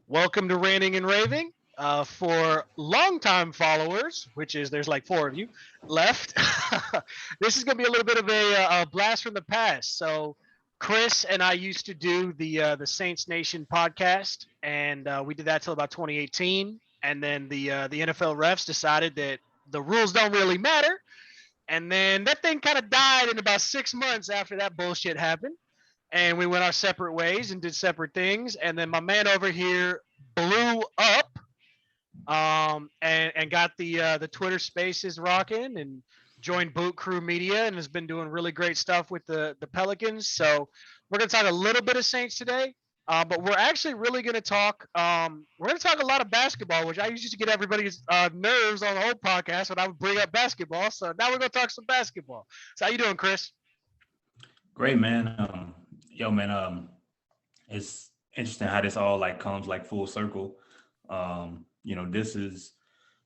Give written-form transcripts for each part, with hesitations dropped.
Welcome to Ranting and Raving. For longtime followers, which is there's like four of you left, this is going to be a little bit of a blast from the past. So, Chris and I used to do the Saints Nation podcast, and we did that till about 2018. And then the NFL refs decided that the rules don't really matter, and then that thing kind of died in about 6 months after that bullshit happened, and we went our separate ways and did separate things. And then my man over here blew up, and got the Twitter Spaces rocking and joined Boot Crew Media and has been doing really great stuff with the Pelicans. So we're gonna talk a little bit of Saints today. But we're actually really going to talk. We're going to talk a lot of basketball, which I used to get everybody's nerves on the whole podcast when I would bring up basketball. So now we're going to talk some basketball. So how you doing, Chris? Great, man. It's interesting how this all like comes like full circle. This is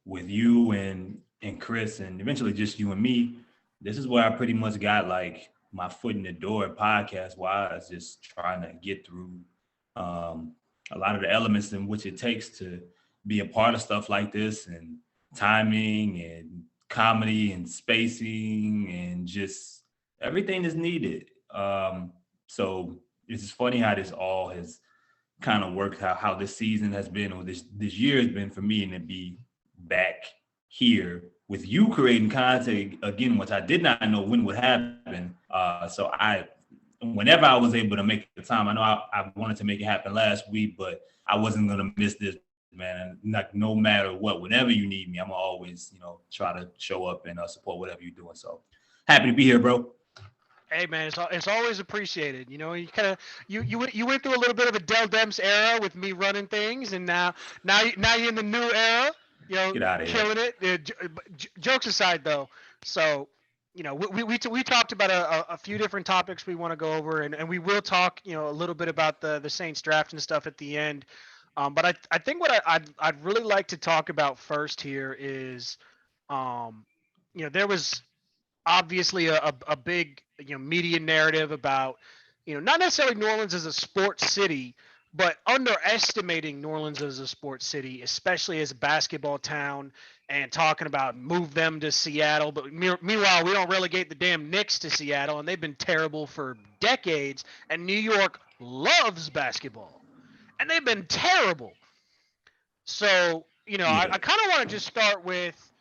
with you and Chris, and eventually just you and me. This is where I pretty much got like my foot in the door podcast wise, just trying to get through a lot of the elements in which it takes to be a part of stuff like this, and timing and comedy and spacing and just everything is needed. So it's just funny how this all has kind of worked, how this season has been, or this year has been for me, and to be back here with you creating content again, which I did not know when would happen. Whenever I was able to make the time, I know I wanted to make it happen last week, but I wasn't going to miss this, man. Like, no matter what, whenever you need me, I'm gonna always, try to show up and support whatever you're doing. So happy to be here, bro. Hey man, it's always appreciated. You know, you kind of you went through a little bit of a Dell Demps era with me running things, and now you're in the new era. You know, Get out of here. killing it. Jokes aside, though, so we talked about a few different topics we want to go over, and we will talk a little bit about the Saints draft and stuff at the end. But I think what I'd really like to talk about first here is, there was obviously a big media narrative about not necessarily New Orleans as a sports city, but underestimating New Orleans as a sports city, especially as a basketball town, and talking about move them to Seattle. But meanwhile, we don't relegate the damn Knicks to Seattle, and they've been terrible for decades. And New York loves basketball, and they've been terrible. So I Yeah. kind of want to just start with,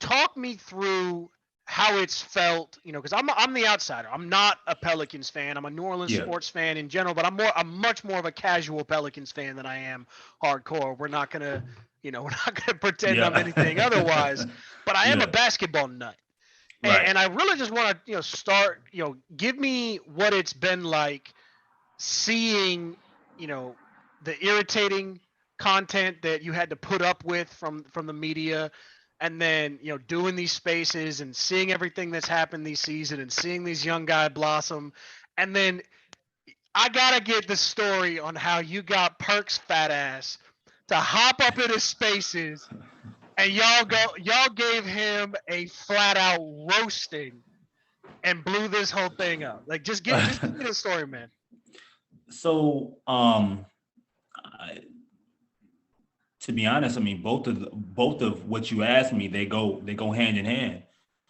talk me through how it's felt, because I'm the outsider. I'm not a Pelicans fan. I'm a New Orleans Yeah. sports fan in general, but I'm much more of a casual Pelicans fan than I am hardcore. We're not gonna, we're not gonna pretend I'm anything Yeah. otherwise. But I am a Yeah. basketball nut, Right. and I really just want to start. Give me what it's been like seeing, the irritating content that you had to put up with from the media, and then doing these spaces and seeing everything that's happened this season and seeing these young guys blossom. And then I gotta get the story on how you got Perk's fat ass to hop up into spaces, and y'all gave him a flat out roasting and blew this whole thing up. Like, just give me the story, man. So, I, to be honest, I mean, both of what you asked me, they go hand in hand.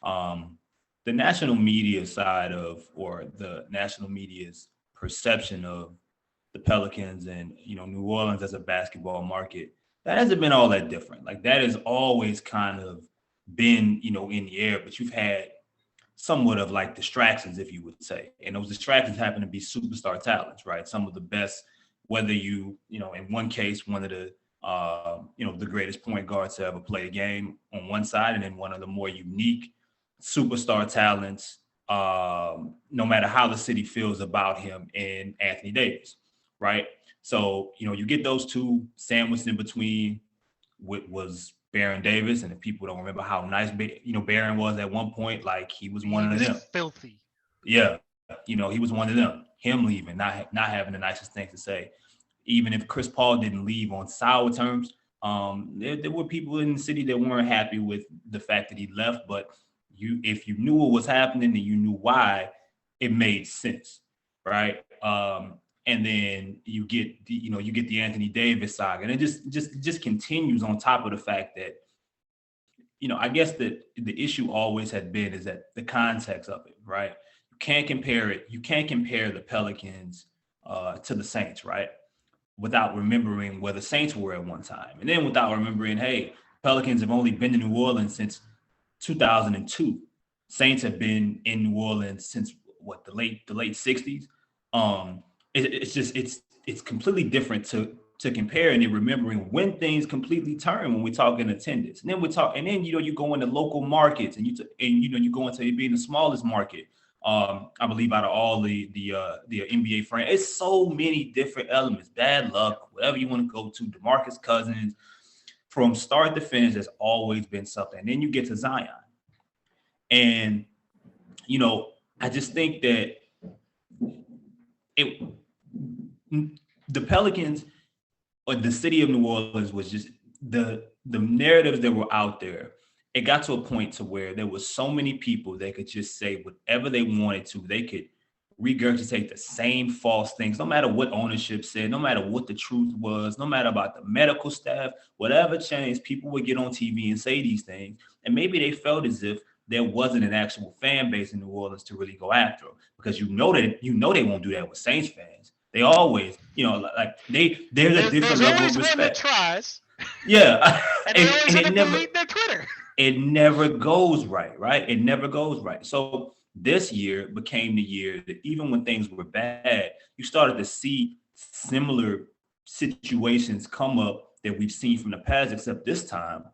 The national media side of, or the national media's perception of the Pelicans and New Orleans as a basketball market, that hasn't been all that different. Like, that has always kind of been in the air, but you've had somewhat of like distractions, if you would say. And those distractions happen to be superstar talents, right? Some of the best, whether in one case, one of the, the greatest point guards to ever play a game on one side, and then one of the more unique superstar talents, no matter how the city feels about him, in Anthony Davis, right? So, you get those two sandwiched in between, was Baron Davis. And if people don't remember how nice, Baron was at one point, like, he was He one of was them. filthy. Yeah. He was one of them. Him leaving, not having the nicest things to say. Even if Chris Paul didn't leave on sour terms, there were people in the city that weren't happy with the fact that he left. But if you knew what was happening and you knew why, it made sense, right? and then you get the Anthony Davis saga, and it just continues on top of the fact that, I guess that the issue always had been is that the context of it, right? You can't compare it. You can't compare the Pelicans to the Saints, right? Without remembering where the Saints were at one time, and then without remembering, hey, Pelicans have only been to New Orleans since 2002. Saints have been in New Orleans since what, the late 60s. It's completely different to compare, and then remembering when things completely turn when we talk in attendance, and then you go into local markets, and you go into it being the smallest market. I believe out of all the NBA friends, it's so many different elements. Bad luck, whatever you want to go to. DeMarcus Cousins, from start to finish, has always been something. And then you get to Zion, and I just think that it the Pelicans or the city of New Orleans was just the narratives that were out there. It got to a point to where there was so many people that could just say whatever they wanted to. They could regurgitate the same false things, no matter what ownership said, no matter what the truth was, no matter about the medical staff, whatever changed, people would get on TV and say these things. And maybe they felt as if there wasn't an actual fan base in New Orleans to really go after them, because they won't do that with Saints fans. They always, like there's a different level of respect. There's always one that tries. Yeah, and they always end up deleting their Twitter. It never goes right? It never goes right. So this year became the year that even when things were bad, you started to see similar situations come up that we've seen from the past, except this time,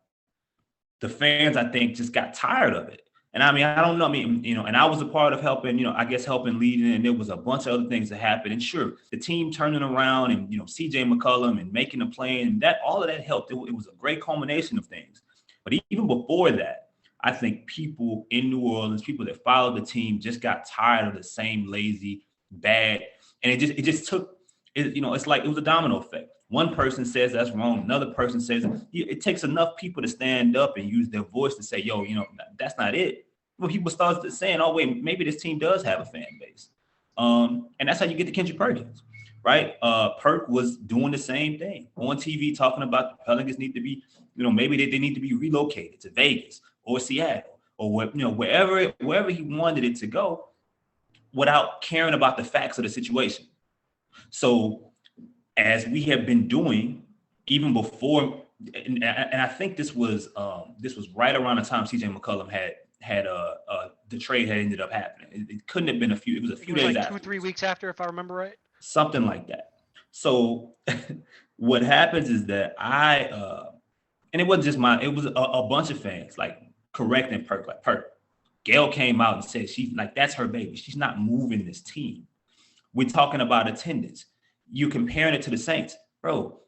the fans, I think, just got tired of it. And I mean, I don't know. I mean, and I was a part of helping, helping leading, and there was a bunch of other things that happened. And sure, the team turning around and, CJ McCollum and making a play, and that all of that helped. It was a great culmination of things. But even before that, I think people in New Orleans, people that followed the team, just got tired of the same lazy, bad, and it just took, it's like it was a domino effect. One person says that's wrong, another person says it takes enough people to stand up and use their voice to say, yo, that's not it. When people start saying, oh wait, maybe this team does have a fan base, and that's how you get to Kendrick Perkins, right? Perk was doing the same thing on TV, talking about the Pelicans need to be, maybe they need to be relocated to Vegas or Seattle or wherever he wanted it to go, without caring about the facts of the situation. So as we have been doing even before, and I think this was right around the time CJ McCollum had the trade had ended up happening. It couldn't have been it was a few days like after. 2-3 weeks after, if I remember right. Something like that. So what happens is that and it wasn't just it was a bunch of fans like correcting Perk. Like, Perk, Gail came out and said that's her baby. She's not moving this team. We're talking about attendance. You comparing it to the Saints, bro.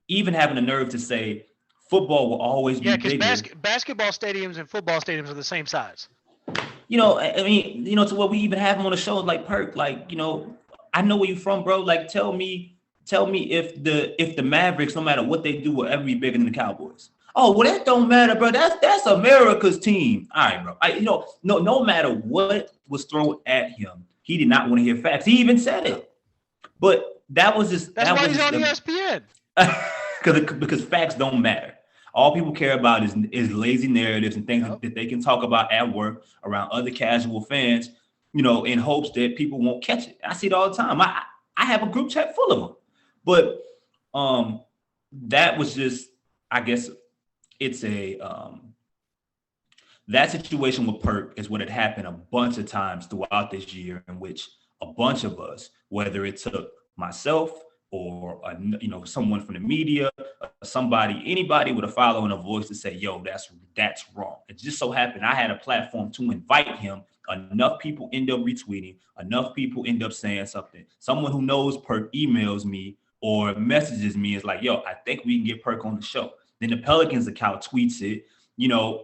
Even having the nerve to say football will always be bigger. Yeah, because basketball stadiums and football stadiums are the same size. I mean, to what we even have him on the show, like Perk, like, I know where you from, bro. Like, tell me if the Mavericks, no matter what they do, will ever be bigger than the Cowboys. Oh, well, that don't matter, bro. That's America's team. All right, bro. No matter what was thrown at him, he did not want to hear facts. He even said it. But that was just that's why he's on ESPN. because facts don't matter. All people care about is lazy narratives and things that they can talk about at work around other casual fans, in hopes that people won't catch it. I see it all the time. I have a group chat full of them. But that was just, I guess it's that situation with Perk is what had happened a bunch of times throughout this year, in which a bunch of us, whether it took myself or someone from the media, anybody with a follow and a voice to say, yo, that's wrong. It just so happened I had a platform to invite him. Enough people end up retweeting, enough people end up saying something. Someone who knows Perk emails me or messages me, is like, yo, I think we can get Perk on the show. Then the Pelicans account tweets it,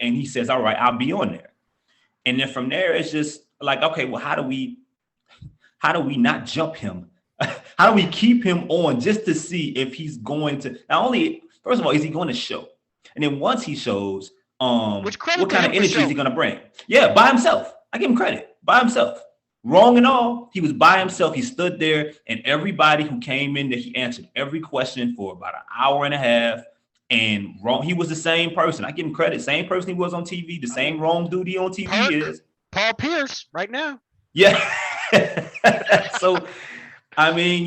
and he says, all right, I'll be on there. And then from there, it's just like, okay, well, how do we not jump him? How do we keep him on just to see if he's going to, not only, first of all, is he going to show? And then once he shows, what kind of energy is he going to bring? Yeah, by himself. I give him credit, by himself. Wrong and all. He was by himself. He stood there, and everybody who came in there, he answered every question for about an hour and a half. And wrong, he was the same person. I give him credit. Same person he was on TV. The I same mean, wrong duty on TV Perk, is. Paul Pierce, right now. Yeah. So I mean,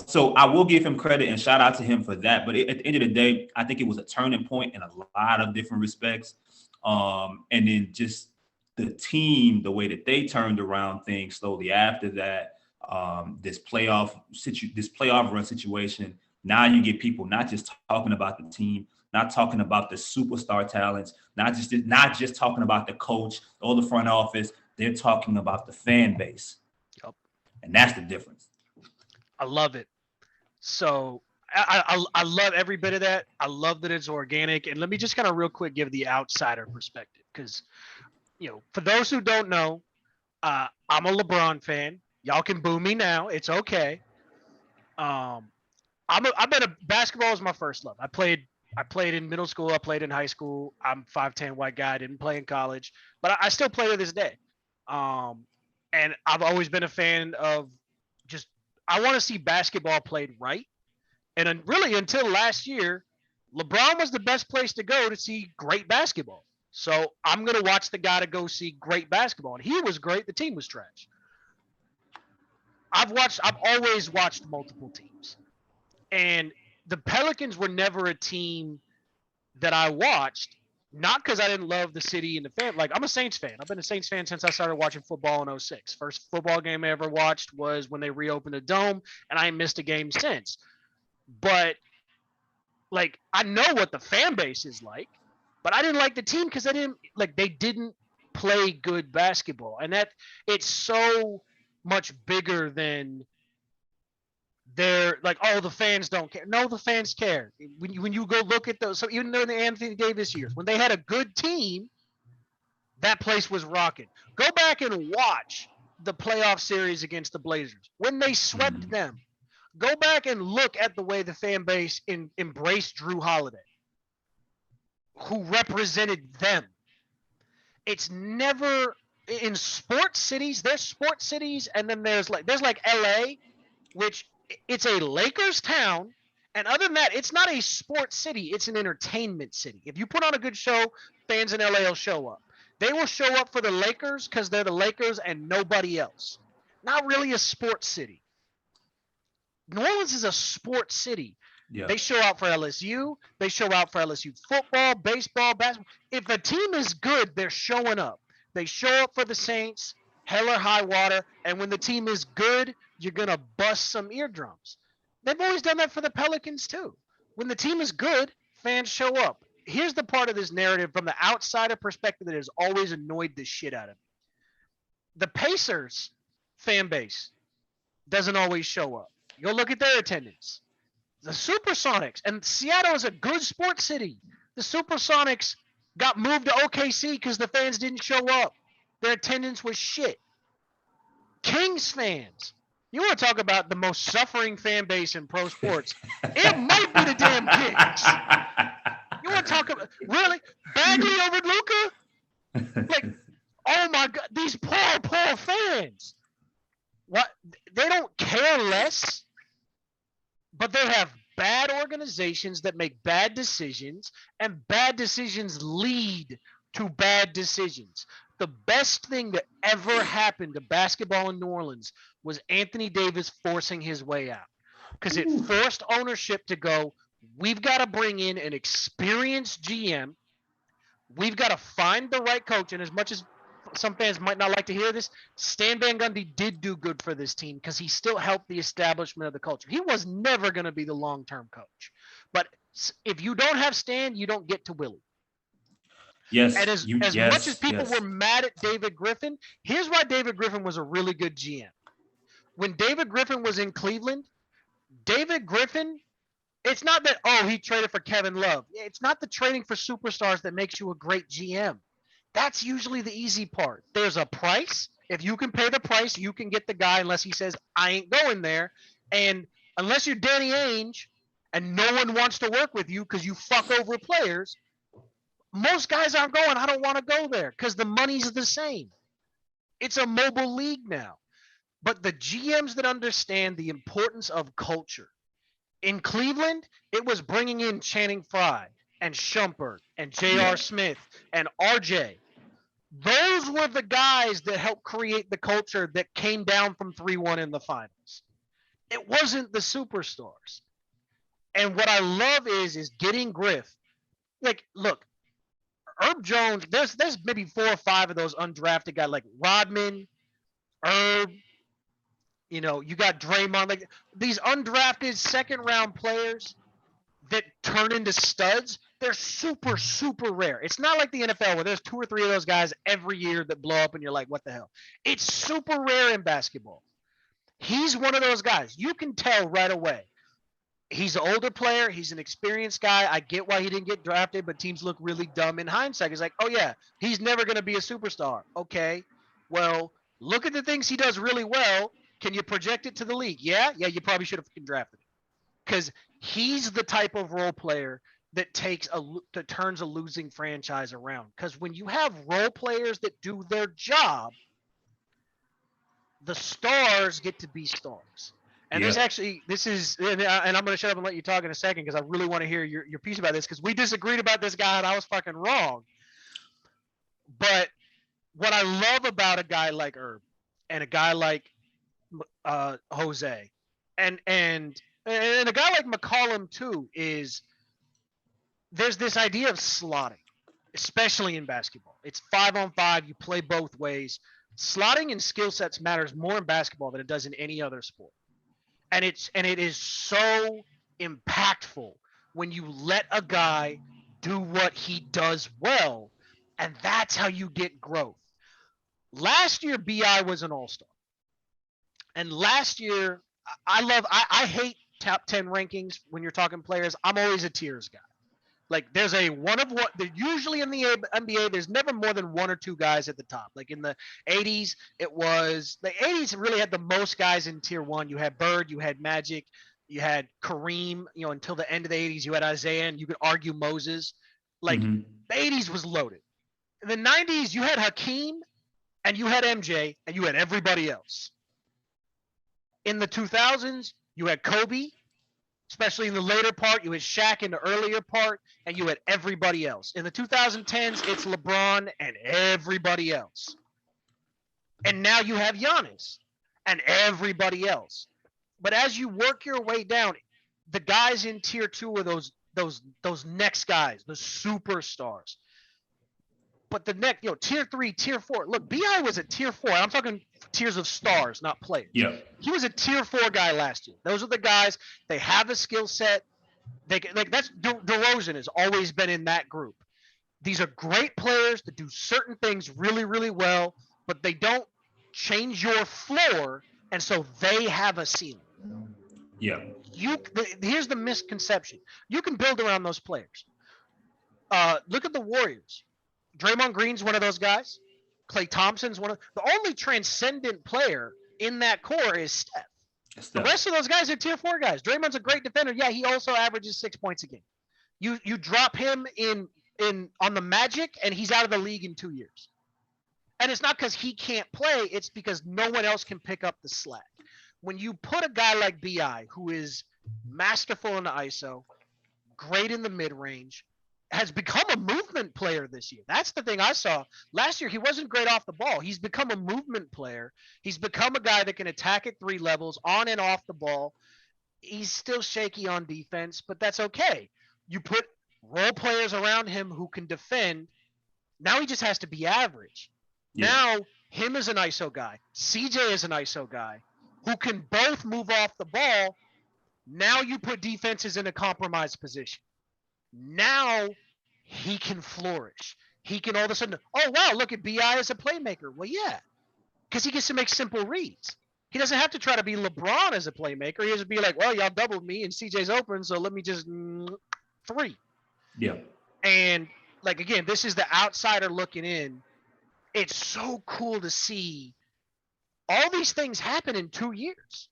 so I will give him credit and shout out to him for that. But at the end of the day, I think it was a turning point in a lot of different respects. And then just the team, the way that they turned around things slowly after that, this playoff run situation. Now you get people not just talking about the team, not talking about the superstar talents, not just talking about the coach or the front office. They're talking about the fan base, Yep. and that's the difference. I love it. So I love every bit of that. I love that it's organic. And let me just kind of real quick give the outsider perspective because for those who don't know, I'm a LeBron fan. Y'all can boo me now. It's okay. Um, I've been a basketball is my first love. I played in middle school. I played in high school. I'm 5'10" white guy. Didn't play in college, but I still play to this day. Um, and I've always been a fan of just I want to see basketball played right. And really, until last year, LeBron was the best place to go to see great basketball. So I'm gonna watch the guy to go see great basketball, and he was great. The team was trash. I've always watched multiple teams, and the Pelicans were never a team that I watched. Not because I didn't love the city and the fan. Like, I'm a Saints fan. I've been a Saints fan since I started watching football in '06. First football game I ever watched was when they reopened the dome, and I ain't missed a game since. But like, I know what the fan base is like, but I didn't like the team because they didn't play good basketball, and that it's so much bigger than they're like, oh, the fans don't care. No, the fans care. When you go look at those, so even though the Anthony Davis years, when they had a good team, that place was rocking. Go back and watch the playoff series against the Blazers when they swept Mhm. them. Go back and look at the way the fan base embraced Drew Holiday, who represented them. It's never in sports cities. There's sports cities, and then there's like LA, which it's a Lakers town. And other than that, it's not a sports city. It's an entertainment city. If you put on a good show, fans in LA will show up. They will show up for the Lakers because they're the Lakers and nobody else. Not really a sports city. New Orleans is a sports city. Yeah. They show out for LSU. They show out for LSU football, baseball, basketball. If a team is good, they're showing up. They show up for the Saints, hell or high water. And when the team is good, you're going to bust some eardrums. They've always done that for the Pelicans, too. When the team is good, fans show up. Here's the part of this narrative from the outsider perspective that has always annoyed the shit out of me. The Pacers fan base doesn't always show up. You go look at their attendance. The Supersonics, and Seattle is a good sports city. The Supersonics got moved to OKC because the fans didn't show up. Their attendance was shit. Kings fans, you want to talk about the most suffering fan base in pro sports? It might be the damn Kings. You want to talk about really Bagley over Luca? Like, oh my god, these poor fans. What, they don't care less, but they have bad organizations that make bad decisions, and bad decisions lead to bad decisions. The best thing that ever happened to basketball in New Orleans was Anthony Davis forcing his way out, because it forced ownership to go, we've got to bring in an experienced GM. We've got to find the right coach. And as much as some fans might not like to hear this, Stan Van Gundy did do good for this team because he still helped the establishment of the culture. He was never going to be the long-term coach. But if you don't have Stan, you don't get to Willie. And Yes, as much as yes, people were yes. mad at David Griffin, here's why David Griffin was a really good GM. When David Griffin was in Cleveland, David Griffin, it's not that, oh, he traded for Kevin Love. It's not the trading for superstars that makes you a great GM. That's usually the easy part. There's a price. If you can pay the price, you can get the guy unless he says, I ain't going there. And unless you're Danny Ainge and no one wants to work with you because you fuck over players, most guys aren't going, I don't want to go there because the money's the same. It's a mobile league now. But the GMs that understand the importance of culture. In Cleveland, it was bringing in Channing Frye and Shumpert and J.R. Yeah. Smith and RJ. Those were the guys that helped create the culture that came down from 3-1 in the finals. It wasn't the superstars. And what I love is getting Griff. Like, look, Herb Jones, there's maybe 4 or 5 of those undrafted guys like Rodman, Herb, you got Draymond, like these undrafted second round players that turn into studs. They're super, super rare. It's not like the NFL where there's 2 or 3 of those guys every year that blow up and you're like, what the hell? It's super rare in basketball. He's one of those guys. You can tell right away. He's an older player. He's an experienced guy. I get why he didn't get drafted, but teams look really dumb in hindsight. It's like, oh, yeah, he's never going to be a superstar. Okay, well, look at the things he does really well. Can you project it to the league? Yeah, you probably should have drafted him because he's the type of role player that that turns a losing franchise around. Because when you have role players that do their job, the stars get to be stars. And Yeah. this is, and I'm going to shut up and let you talk in a second because I really want to hear your piece about this because we disagreed about this guy and I was fucking wrong. But what I love about a guy like Herb and a guy like Jose and a guy like McCollum too is there's this idea of slotting, especially in basketball. It's 5-on-5. You play both ways. Slotting and skill sets matters more in basketball than it does in any other sport. And it is so impactful when you let a guy do what he does well, and that's how you get growth. Last year, Bi was an all-star, and last year I hate top 10 rankings when you're talking players. I'm always a tiers guy. Like there's a one of what usually in the NBA there's never more than 1 or 2 guys at the top. Like in the 80s, it was the 80s really had the most guys in tier 1. You had Bird, you had Magic, you had Kareem, until the end of the 80s you had Isaiah and you could argue Moses. Like Mm-hmm. the 80s was loaded. In the 90s you had Hakeem and you had MJ and you had everybody else. In the 2000s, you had Kobe, especially in the later part. You had Shaq in the earlier part, and you had everybody else. In the 2010s, it's LeBron and everybody else. And now you have Giannis and everybody else. But as you work your way down, the guys in tier 2 are those next guys, the superstars. But the next, tier 3, tier 4. Look, Bi was a tier 4. I'm talking tiers of stars, not players. Yeah. He was a tier 4 guy last year. Those are the guys. They have a skill set. That's DeRozan has always been in that group. These are great players that do certain things really, really well, but they don't change your floor, and so they have a ceiling. Yeah. Here's the misconception. You can build around those players. Look at the Warriors. Draymond Green's one of those guys. Klay Thompson's one of the only transcendent player in that core is Steph. The rest of those guys are tier 4 guys. Draymond's a great defender. Yeah, he also averages 6 points a game. You drop him in on the Magic and he's out of the league in 2 years. And it's not because he can't play, it's because no one else can pick up the slack. When you put a guy like Bi, who is masterful in the ISO, great in the mid-range, has become a movement player this year. That's the thing I saw. Last year, he wasn't great off the ball. He's become a movement player. He's become a guy that can attack at 3 levels, on and off the ball. He's still shaky on defense, but that's okay. You put role players around him who can defend. Now he just has to be average. Yeah. Now, him as an ISO guy, CJ is an ISO guy, who can both move off the ball. Now you put defenses in a compromised position. Now he can flourish. He can all of a sudden, oh, wow, look at Bi as a playmaker. Well, yeah, because he gets to make simple reads. He doesn't have to try to be LeBron as a playmaker. He has to be like, well, y'all doubled me and CJ's open, so let me just 3. Yeah. And, like, again, this is the outsider looking in. It's so cool to see all these things happen in 2 years.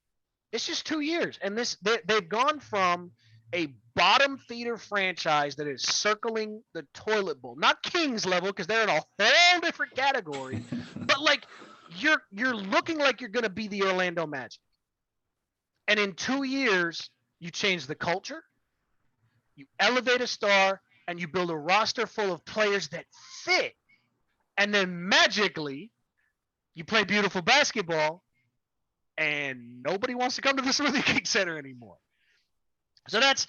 It's just 2 years. And they've gone from a bottom feeder franchise that is circling the toilet bowl, not Kings level because they're in a whole different category, but like you're looking like you're going to be the Orlando Magic. And in 2 years, you change the culture, you elevate a star, and you build a roster full of players that fit. And then magically, you play beautiful basketball, and nobody wants to come to the Smoothie King Center anymore. So that's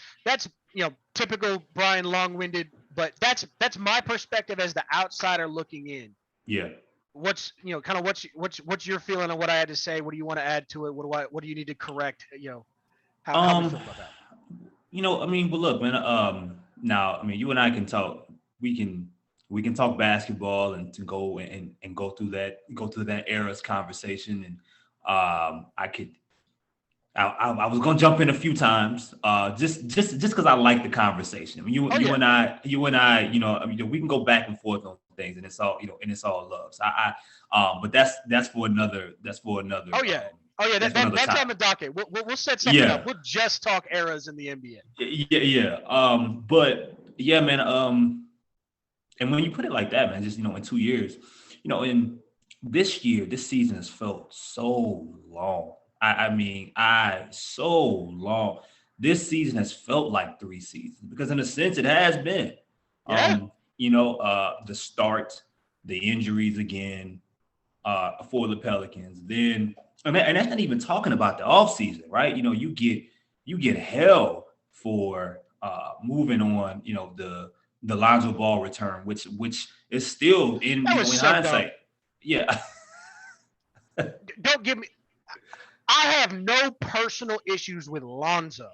typical Brian long-winded, but that's my perspective as the outsider looking in. Yeah. What's kind of what's your feeling on what I had to say? What do you want to add to it? What do you need to correct? How we feel about that? I mean, but look, man. Now, I mean, you and I can talk. We can talk basketball and to go and go through that era's conversation. And I could. I was gonna jump in a few times, just because I like the conversation. I mean, you and I, I mean, we can go back and forth on things, and it's all love. So but that's for another. Oh yeah. That's on the docket. We'll set something up. We'll just talk eras in the NBA. Yeah. But yeah, man. And when you put it like that, man, just in 2 years, in this season has felt so long. I mean, so long. This season has felt like 3 seasons because, in a sense, it has been. Yeah. The start, the injuries again for the Pelicans. Then, and that's not even talking about the offseason, right? You get hell for moving on. The Lonzo Ball return, which is still in hindsight. Yeah. Don't give me. I have no personal issues with Lonzo,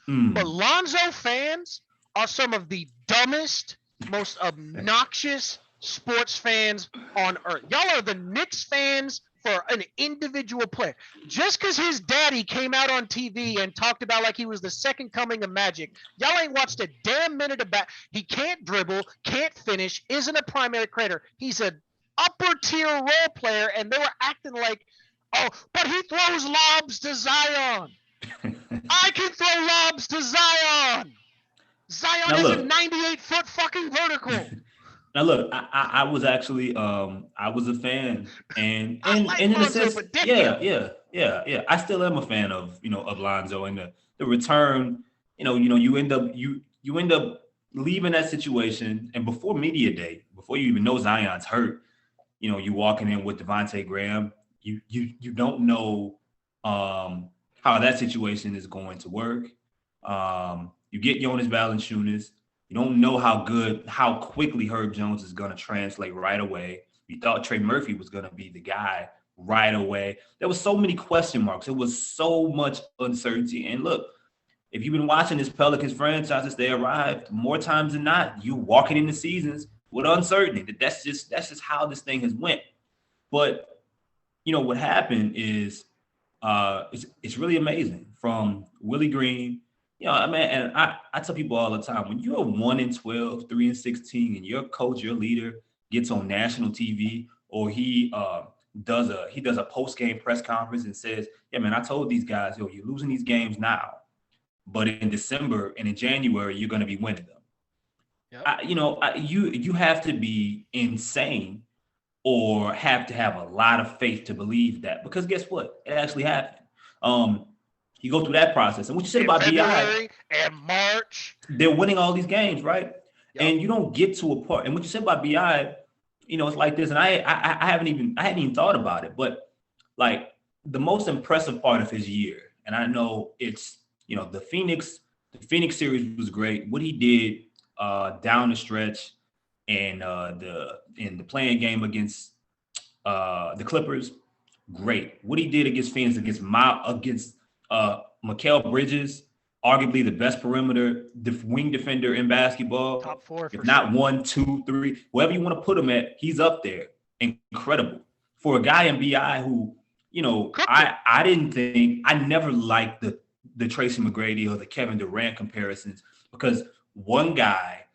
but Lonzo fans are some of the dumbest, most obnoxious sports fans on earth. Y'all are the Knicks fans for an individual player. Just because his daddy came out on TV and talked about like he was the second coming of Magic, y'all ain't watched a damn minute about. He can't dribble, can't finish, isn't a primary creator. He's an upper tier role player, and they were acting like, oh, but he throws lobs to Zion. I can throw lobs to Zion. Zion is a 98-foot fucking vertical. Now look, I was actually I was a fan, and in a sense, yeah. I still am a fan of of Lonzo and the return. You end up leaving that situation, and before media day, before you even know Zion's hurt, you walking in with Devontae Graham. You don't know how that situation is going to work. You get Jonas Valanciunas. You don't know how quickly Herb Jones is going to translate right away. You thought Trey Murphy was going to be the guy right away. There was so many question marks. It was so much uncertainty. And look, if you've been watching this Pelicans franchise since they arrived, more times than not, you walking into seasons with uncertainty. That's just how this thing has went. But what happened is it's really amazing. From Willie Green. I mean, and I tell people all the time, when you're 1-12, 3-16, and your coach, your leader, gets on national TV, or he does a post-game press conference and says, "Yeah, man, I told these guys, you're losing these games now, but in December and in January, you're going to be winning them." Yep. You have to be insane or have to have a lot of faith to believe that, because guess what? It actually happened. You go through that process. And what you said about February BI and March, they're winning all these games, right? Yep. And you don't get to a part. And what you said about BI, it's like this. And I hadn't even thought about it, but like the most impressive part of his year, and I know it's the Phoenix series was great. What he did down the stretch and the playing game against the Clippers, great. What he did against Phoenix against Mikal Bridges, arguably the best perimeter wing defender in basketball. Top 4, if not 1, 2, 3, wherever you want to put him at, he's up there. Incredible for a guy in BI who, I didn't think, I never liked the Tracy McGrady or the Kevin Durant comparisons, because one guy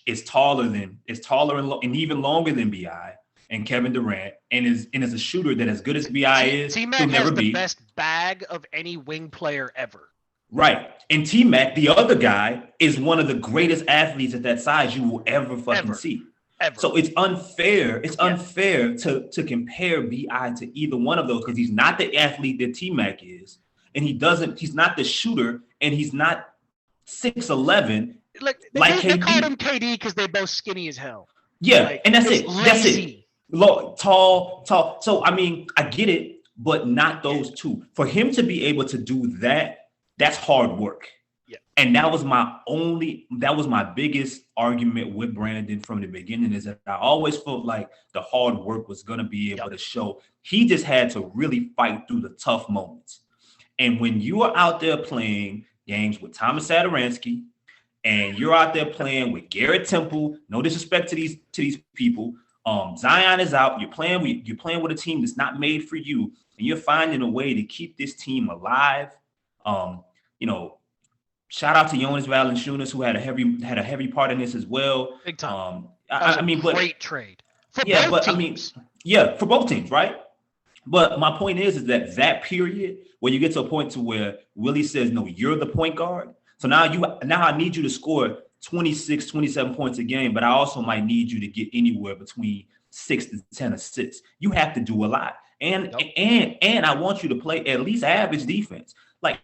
is taller and even longer than BI. And Kevin Durant, and is a shooter that, as good as BI is, T-Mac has the best bag of any wing player ever. Right. And T-Mac, the other guy, is one of the greatest athletes at that size you will ever see. ever. So it's unfair. It's unfair to compare Bi to either one of those because he's not the athlete that T Mac is, and he's not the shooter, and he's not 6'11" Like like they called KD. him KD because they're both skinny as hell. Yeah, Like, and that's it's it. That's it. lazy. Tall. So I mean, I get it, but not those two. For him to be able to do that, that's hard work. Yeah. And that was my biggest argument with Brandon from the beginning, is that I always felt like the hard work was gonna be able to show. He just had to really fight through the tough moments. And when you are out there playing games with Thomas Sadaransky, and you're out there playing with Garrett Temple, no disrespect to these people. Zion is out. You're playing with a team that's not made for you, and you're finding a way to keep this team alive. Shout out to Jonas Valanciunas, who had a heavy part in this as well. Big time. Great trade for both teams. For both teams, right? But my point is that period where you get to a point to where Willie says, no, you're the point guard. So now I need you to score 26, 27 points a game, but I also might need you to get anywhere between 6 to 10 assists. You have to do a lot. And I want you to play at least average defense. Like,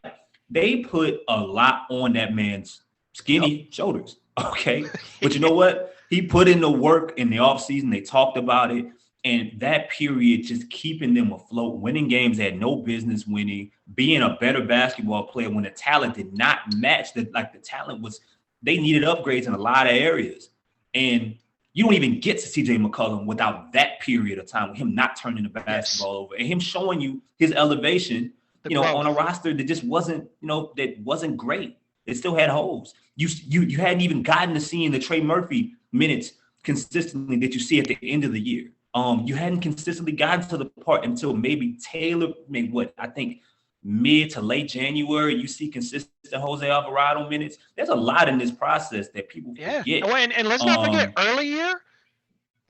they put a lot on that man's skinny shoulders. Okay. But you know what? He put in the work in the offseason. They talked about it. And that period, just keeping them afloat, winning games they had no business winning, being a better basketball player when the talent did not match. The talent was, they needed upgrades in a lot of areas. And you don't even get to CJ McCollum without that period of time, with him not turning the basketball over and him showing you his elevation, on a roster that just wasn't, that wasn't great. It still had holes. You hadn't even gotten to seeing the Trey Murphy minutes consistently that you see at the end of the year. You hadn't consistently gotten to the part until maybe I think mid to late January, you see consistent Jose Alvarado minutes. There's a lot in this process that people forget. And let's not forget, earlier,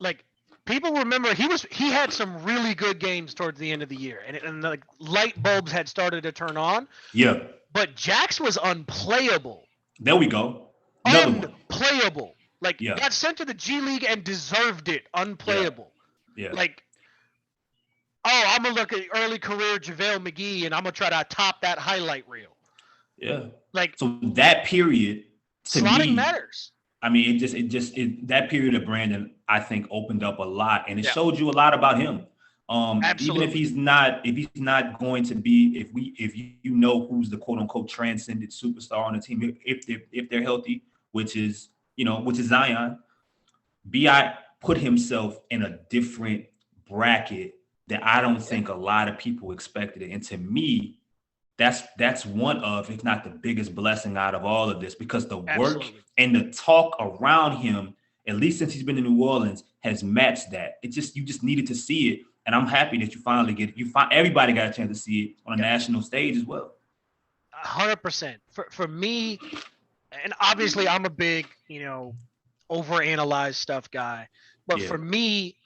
like, people remember he had some really good games towards the end of the year, and the light bulbs had started to turn on. Yeah. But Jax was unplayable. There we go. Unplayable. Like, got sent to the G League and deserved it. Unplayable. Yeah. Like, I'm going to look at early career JaVale McGee and I'm going to try to top that highlight reel. Yeah. Like, so that period to slotting me matters. I mean, that period of Brandon, I think, opened up a lot, and it showed you a lot about him. Even if he's not going to be, if you know who's the quote unquote transcendent superstar on the team, if they're healthy, which is Zion, Bi put himself in a different bracket that I don't think a lot of people expected it. And to me, that's one of, if not the biggest blessing out of all of this, because the work and the talk around him, at least since he's been in New Orleans, has matched that. You just needed to see it. And I'm happy that you finally get it. Everybody got a chance to see it on a national stage as well. 100%. For me, and obviously I'm a big, overanalyze stuff guy. But for me,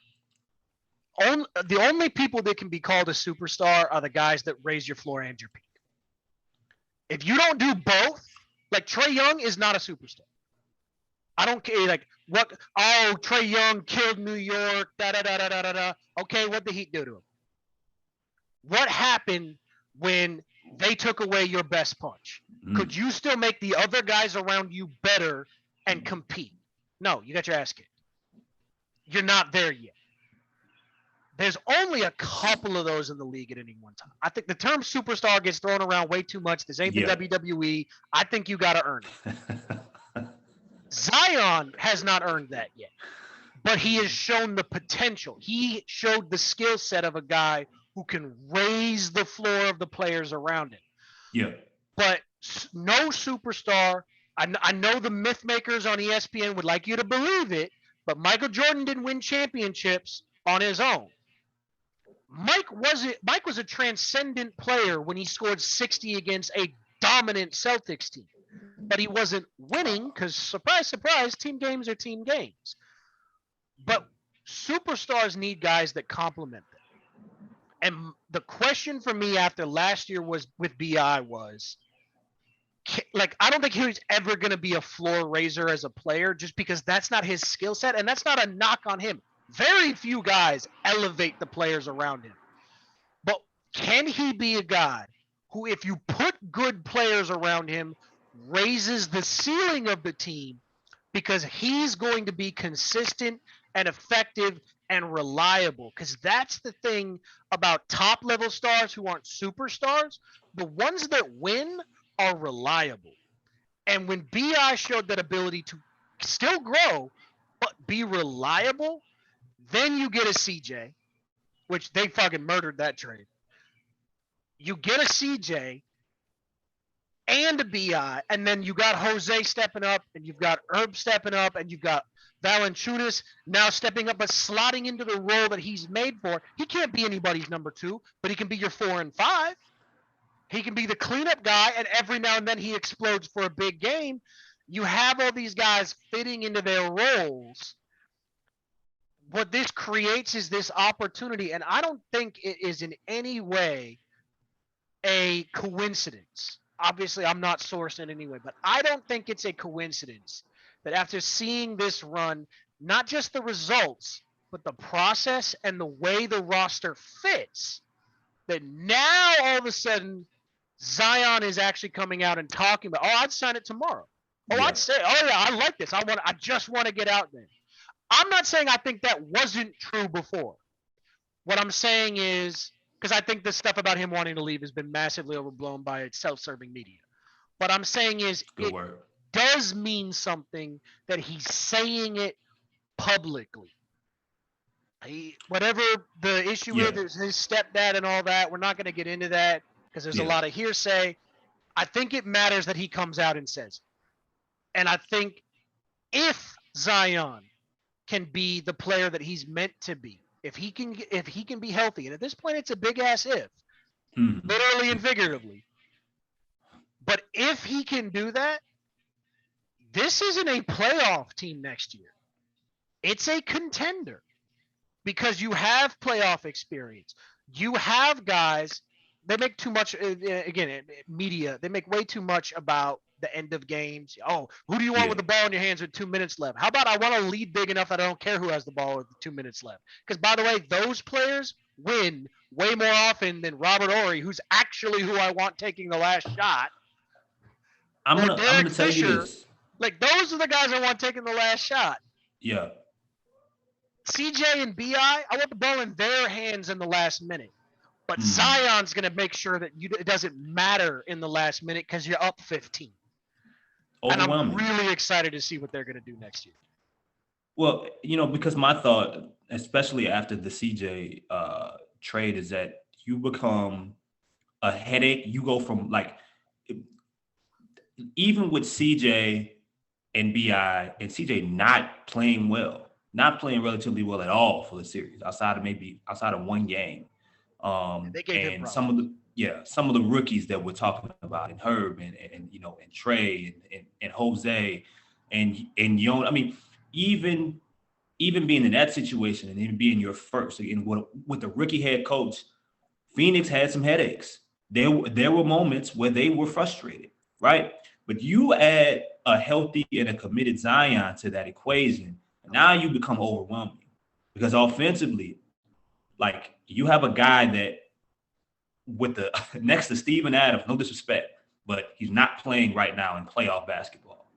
the only people that can be called a superstar are the guys that raise your floor and your peak. If you don't do both, like, Trae Young is not a superstar. I don't care. Like, what? Oh, Trae Young killed New York. Okay, what did he do to him? What happened when they took away your best punch? Could you still make the other guys around you better and compete? No, you got your ass kicked. You're not there yet. There's only a couple of those in the league at any one time. I think the term superstar gets thrown around way too much. This ain't the WWE. I think you got to earn it. Zion has not earned that yet, but he has shown the potential. He showed the skill set of a guy who can raise the floor of the players around him. Yeah. But no superstar. I know the myth makers on ESPN would like you to believe it, but Michael Jordan didn't win championships on his own. Mike was a transcendent player when he scored 60 against a dominant Celtics team. But he wasn't winning because, surprise, surprise, team games are team games. But superstars need guys that complement them. And the question for me after last year was with BI was, like I don't think he's ever going to be a floor raiser as a player just because that's not his skill set, and that's not a knock on him. Very few guys elevate the players around him. But can he be a guy who, if you put good players around him, raises the ceiling of the team because he's going to be consistent and effective and reliable? Because that's the thing about top level stars who aren't superstars. The ones that win are reliable. And when BI showed that ability to still grow, but be reliable, then you get a CJ, which they fucking murdered that trade. You get a CJ and a BI, and then you got Jose stepping up, and you've got Herb stepping up, and you've got Valanciunas now stepping up, but slotting into the role that he's made for. He can't be anybody's number 2, but he can be your 4 and 5. He can be the cleanup guy, and every now and then he explodes for a big game. You have all these guys fitting into their roles. What this creates is this opportunity, and I don't think it is in any way a coincidence. Obviously, I'm not sourced in any way, but I don't think it's a coincidence that after seeing this run, not just the results, but the process and the way the roster fits, that now all of a sudden Zion is actually coming out and talking about, oh, I'd sign it tomorrow. Oh, Yeah. I'd say, oh yeah, I like this. I just want to get out there. I'm not saying I think that wasn't true before. What I'm saying is, because I think this stuff about him wanting to leave has been massively overblown by self-serving media. What I'm saying is, Good it word. does mean something that he's saying it publicly. Whatever the issue Yeah. is, his stepdad and all that, we're not going to get into that because there's a Yeah. lot of hearsay. I think it matters that he comes out and says it. And I think if Zion can be the player that he's meant to be, if he can be healthy, and at this point it's a big ass if, Mhm. literally and figuratively. But if he can do that, this isn't a playoff team next year. It's a contender because you have playoff experience. You have guys. They make too much. Again, media. They make way too much about the end of games. Oh, who do you want Yeah. with the ball in your hands with 2 minutes left? How about I want to lead big enough that I don't care who has the ball with 2 minutes left? Because by the way, those players win way more often than Robert Ory, who's actually who I want taking the last shot, or I'm Derek gonna tell you Fisher. this. Like those are the guys I want taking the last shot. Yeah. CJ and BI want the ball in their hands in the last minute. But Mhm. Zion's going to make sure that it doesn't matter in the last minute because you're up 15. And I'm Overwhelming. really excited to see what they're going to do next year. Well, because my thought, especially after the CJ trade, is that you become a headache. You go from like, even with CJ and BI and CJ not playing well, not playing relatively well at all for the series, outside of one game. They gave him And some of the rookies that we're talking about, and Herb and Trey and Jose and Yon. I mean, even being in that situation and even being your first, again, with the rookie head coach, Phoenix had some headaches. There were moments where they were frustrated, right? But you add a healthy and a committed Zion to that equation, and now you become overwhelming because offensively, like you have a guy that with the next to Steven Adams, no disrespect, but he's not playing right now in playoff basketball.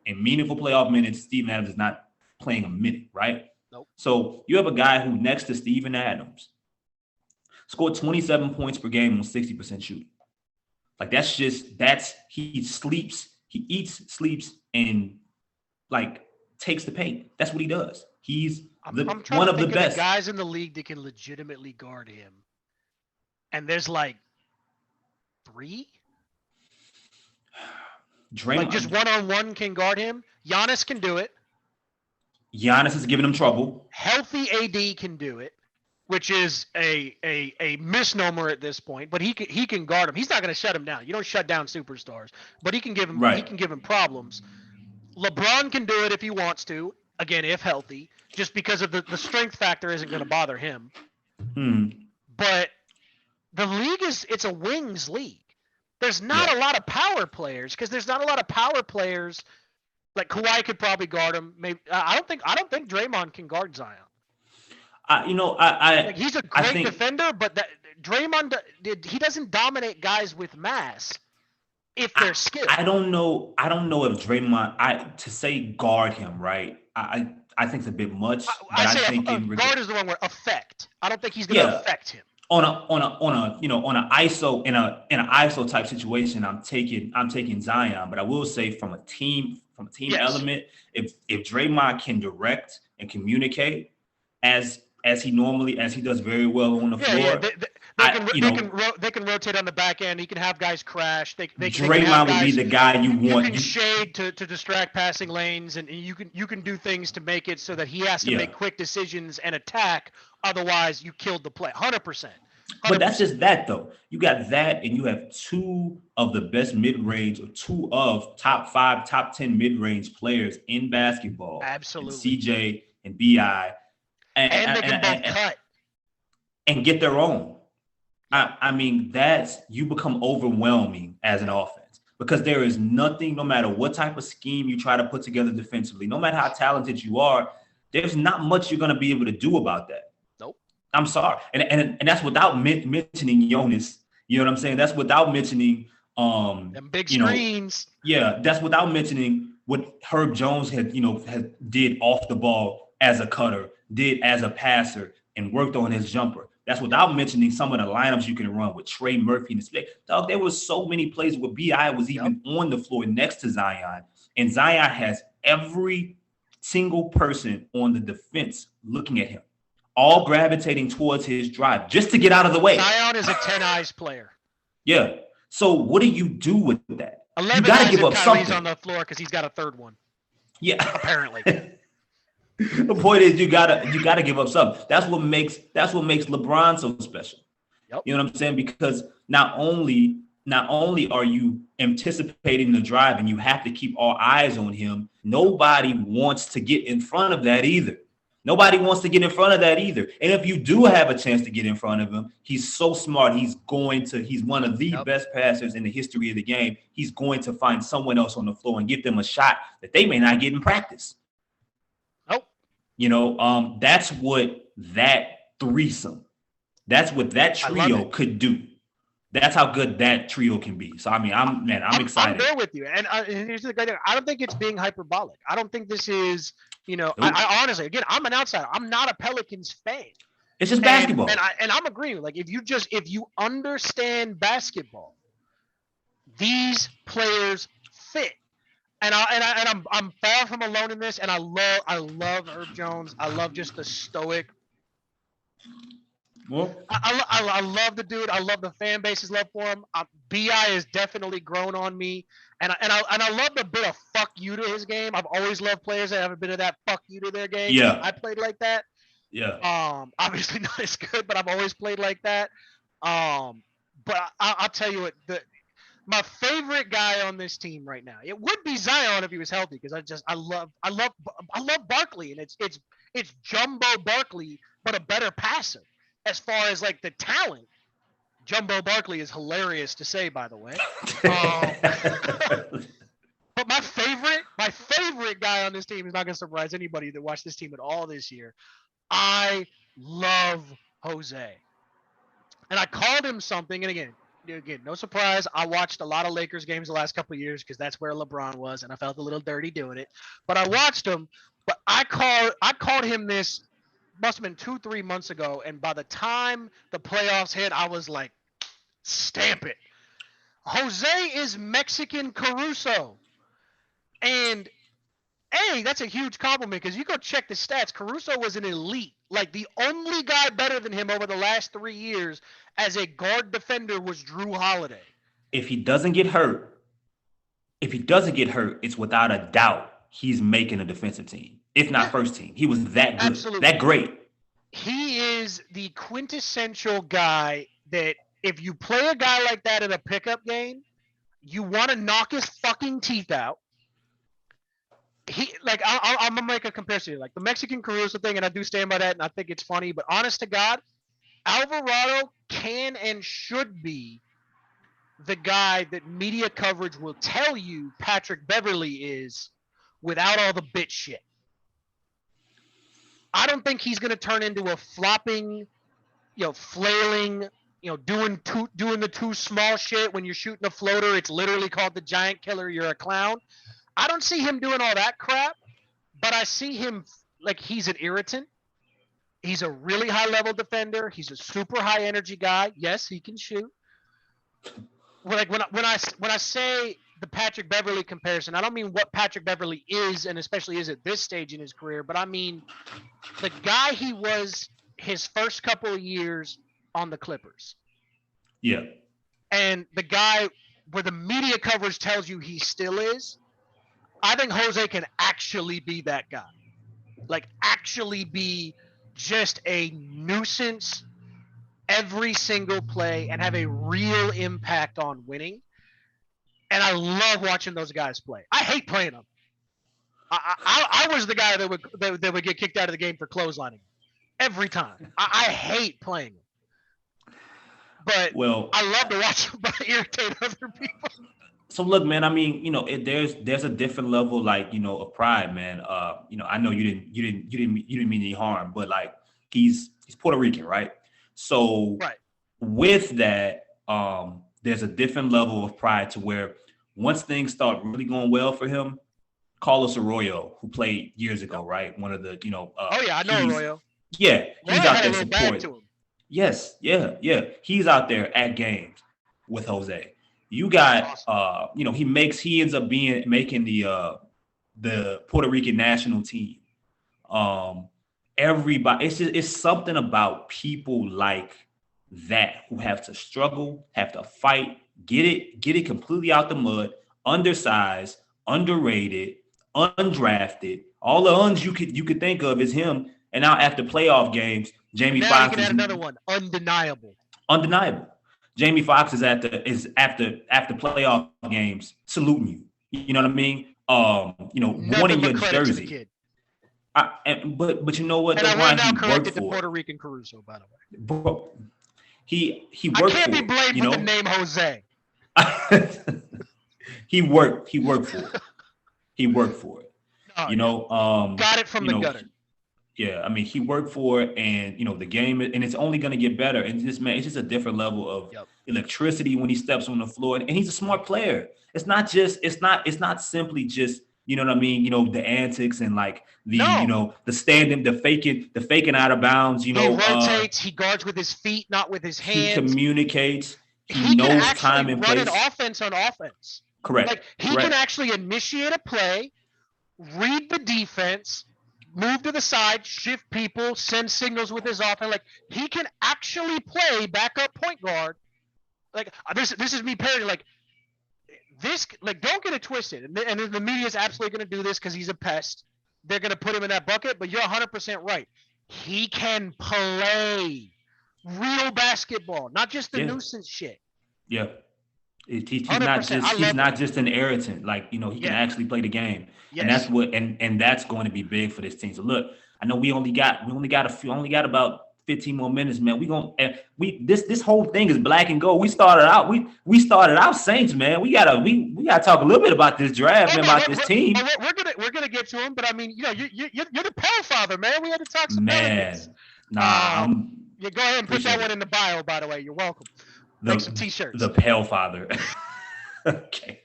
In meaningful playoff minutes, Steven Adams is not playing a minute, right? Nope. So you have a guy who next to Steven Adams scored 27 points per game on 60% shooting. Like he sleeps, he eats, sleeps, and like takes the paint. That's what he does. He's I'm trying one to of the think of the best. guys in the league that can legitimately guard him. And there's like 3? Like just one-on-one can guard him. Giannis can do it. Giannis is giving him trouble. Healthy AD can do it, which is a misnomer at this point. But he can guard him. He's not going to shut him down. You don't shut down superstars, but he can give him problems. LeBron can do it if he wants to. Again, if healthy, just because of the strength factor isn't going to bother him. Hmm. But the league it's a wings league. There's not Yeah. a lot of power players because there's not a lot of power players. Like Kawhi could probably guard him. Maybe I don't think Draymond can guard Zion. I, you know, I, Like I, he's a I great think, defender, but that Draymond he doesn't dominate guys with mass if I, they're skilled. I don't know. I don't know if Draymond, to say guard him, right? I think it's a bit I, much, but I I say think guard is the one where affect. I don't think he's gonna yeah, affect him. on a ISO in an ISO type situation, I'm taking Zion, but I will say from a team Yes. element, if Draymond can direct and communicate as he does very well on the Yeah, yeah. floor, They can you they can know, they can rotate on the back end. He can have guys crash. They can have Draymond would be guys. the guy you You want. can shade to distract passing lanes, and you can do things to make it so that he has to Yeah. make quick decisions and attack. Otherwise, you killed the play. 100%. But Hundred that's percent. just that though. You got that, and you have two of the best mid range, or two of top five, top 10 mid range players in basketball, and Absolutely. CJ and Bi, and And they and, can both and, cut. and get their own. Yep. I mean, that's you become overwhelming as an offense because there is nothing, no matter what type of scheme you try to put together defensively, no matter how talented you are, there's not much you're going to be able to do about that. Nope. I'm sorry, and that's without mentioning Jonas. You know what I'm saying? That's without mentioning, Them big you know, screens. yeah, that's without mentioning what Herb Jones had did off the ball as a cutter, did as a passer, and worked on his jumper. That's without mentioning some of the lineups you can run with Trey Murphy and the split. Dog, there was so many plays where Bi was Yep. even on the floor next to Zion, and Zion has every single person on the defense looking at him, all gravitating towards his drive just to get out of the way. Zion is a 10 eyes player. Yeah. So what do you do with that? You 11 got to eyes give if up Kyrie's something. on the floor because he's got a third one. Yeah. Apparently. The point is you gotta give up something. That's what makes LeBron so special. Yep. You know what I'm saying? Because not only are you anticipating the drive and you have to keep all eyes on him, nobody wants to get in front of that either. Nobody wants to get in front of that either. And if you do have a chance to get in front of him, he's so smart. He's one of the best passers in the history of the game. He's going to find someone else on the floor and give them a shot that they may not get in practice. Nope. You know, that's what that threesome, that's what that trio could do. That's how good that trio can be. So I mean, I'm excited. I'm there with you, and here's the great thing. I don't think it's being hyperbolic. I don't think this is, Nope. I honestly, again, I'm an outsider. I'm not a Pelicans fan. It's just basketball. And I'm agreeing. Like if you understand basketball, these players fit. And I'm far from alone in this. And I love Herb Jones. I love just the stoic. Well, I love the dude. I love the fan base's love for him. Bi has definitely grown on me, and I love the bit of fuck you to his game. I've always loved players that have a bit of that fuck you to their game. Yeah, I played like that. Yeah. Obviously not as good, but I've always played like that. But I'll tell you what, my favorite guy on this team right now, it would be Zion if he was healthy, because I love Barkley, and it's Jumbo Barkley, but a better passer. As far as like the talent, Jumbo Barkley is hilarious to say, by the way. But my favorite guy on this team is not going to surprise anybody that watched this team at all this year. I love Jose, and I called him something. And again, no surprise. I watched a lot of Lakers games the last couple of years because that's where LeBron was, and I felt a little dirty doing it. But I watched him. But I called him this. Must have been 2-3 months ago, and by the time the playoffs hit, I was like, stamp it. Jose is Mexican Caruso. And that's a huge compliment, because you go check the stats. Caruso was an elite. Like, the only guy better than him over the last 3 years as a guard defender was Drew Holiday. If he doesn't get hurt, it's without a doubt he's making a defensive team. If not first team. He was that good. Absolutely. That great. He is the quintessential guy that if you play a guy like that in a pickup game, you want to knock his fucking teeth out. I'm going to make a comparison here. Like the Mexican Caruso thing, and I do stand by that, and I think it's funny, but honest to God, Alvarado can and should be the guy that media coverage will tell you Patrick Beverley is without all the bitch shit. I don't think he's going to turn into a flopping, flailing, doing the too small shit. When you're shooting a floater, it's literally called the giant killer. You're a clown. I don't see him doing all that crap, but I see him like he's an irritant. He's a really high level defender. He's a super high energy guy. Yes, he can shoot. Like when I say the Patrick Beverley comparison, I don't mean what Patrick Beverley is, and especially is at this stage in his career, but I mean the guy he was his first couple of years on the Clippers. Yeah. And the guy where the media coverage tells you he still is, I think Jose can actually be that guy. Like actually be just a nuisance every single play and have a real impact on winning. And I love watching those guys play. I hate playing them. I was the guy that would get kicked out of the game for clotheslining every time. I hate playing them. But Well, I love to watch them irritate other people. so look, man. I mean, there's a different level, like, of pride, man. I know you didn't mean any harm, but like he's Puerto Rican, right? So Right. with that, there's a different level of pride to where once things start really going well for him, Carlos Arroyo, who played years ago, right? One of the, oh yeah, I know Arroyo. Yeah, he's Arroyo out had there a little bag supporting. to him. Yes, yeah. He's out there at games with Jose. You got, awesome. he ends up making the Puerto Rican national team. Everybody, it's something about people like that who have to struggle, have to fight, get it completely out the mud, undersized, underrated, undrafted. All the uns you could think of is him. And now after playoff games, Jamie Now you Foxx can is add another one. Undeniable. undeniable. Jamie Foxx is after playoff games saluting you. You know what I mean? Nothing wanting your but credit to the jersey. kid. But you know what? And Though, I will Ryan, now he correct worked it to for Puerto it. Rican Caruso, by the way. Bro, he I worked can't for be it. blamed You for the know, name Jose. he worked for it. He worked for it. Oh, You yeah. know, Got it from you the know, gutter. yeah. I mean, he worked for it, and the game, and it's only going to get better. And this man, it's just a different level of Yep. electricity when he steps on the floor, and he's a smart player. It's not simply just, you know what I mean, the antics and like the No. the standing, the faking out of bounds. He rotates. He guards with his feet, not with his He hands. communicates. He He can knows actually time and run an place. offense on offense. Correct. Like he can actually initiate a play, read the defense, move to the side, shift people, send signals with his offense. Like he can actually play backup point guard. Like this is me parodying. Like this, like don't get it twisted. And the media is absolutely going to do this because he's a pest. They're going to put him in that bucket. But you're 100% right. He can play real basketball, not just the nuisance shit. Yeah. He's 100%. not just an irritant. Like, he can actually play the game. Yes. And that's what and that's going to be big for this team. So look, I know we only got about 15 more minutes, man. This whole thing is black and gold. We started out Saints, man. We gotta talk a little bit about this draft and about this team. We're gonna get to him, but I mean, you're the Pell Father, man. We had to talk some Pelicans. Nah, yeah, go ahead and put that one in the bio, by the way. You're welcome. Make some t-shirts. The Pell Father. Okay.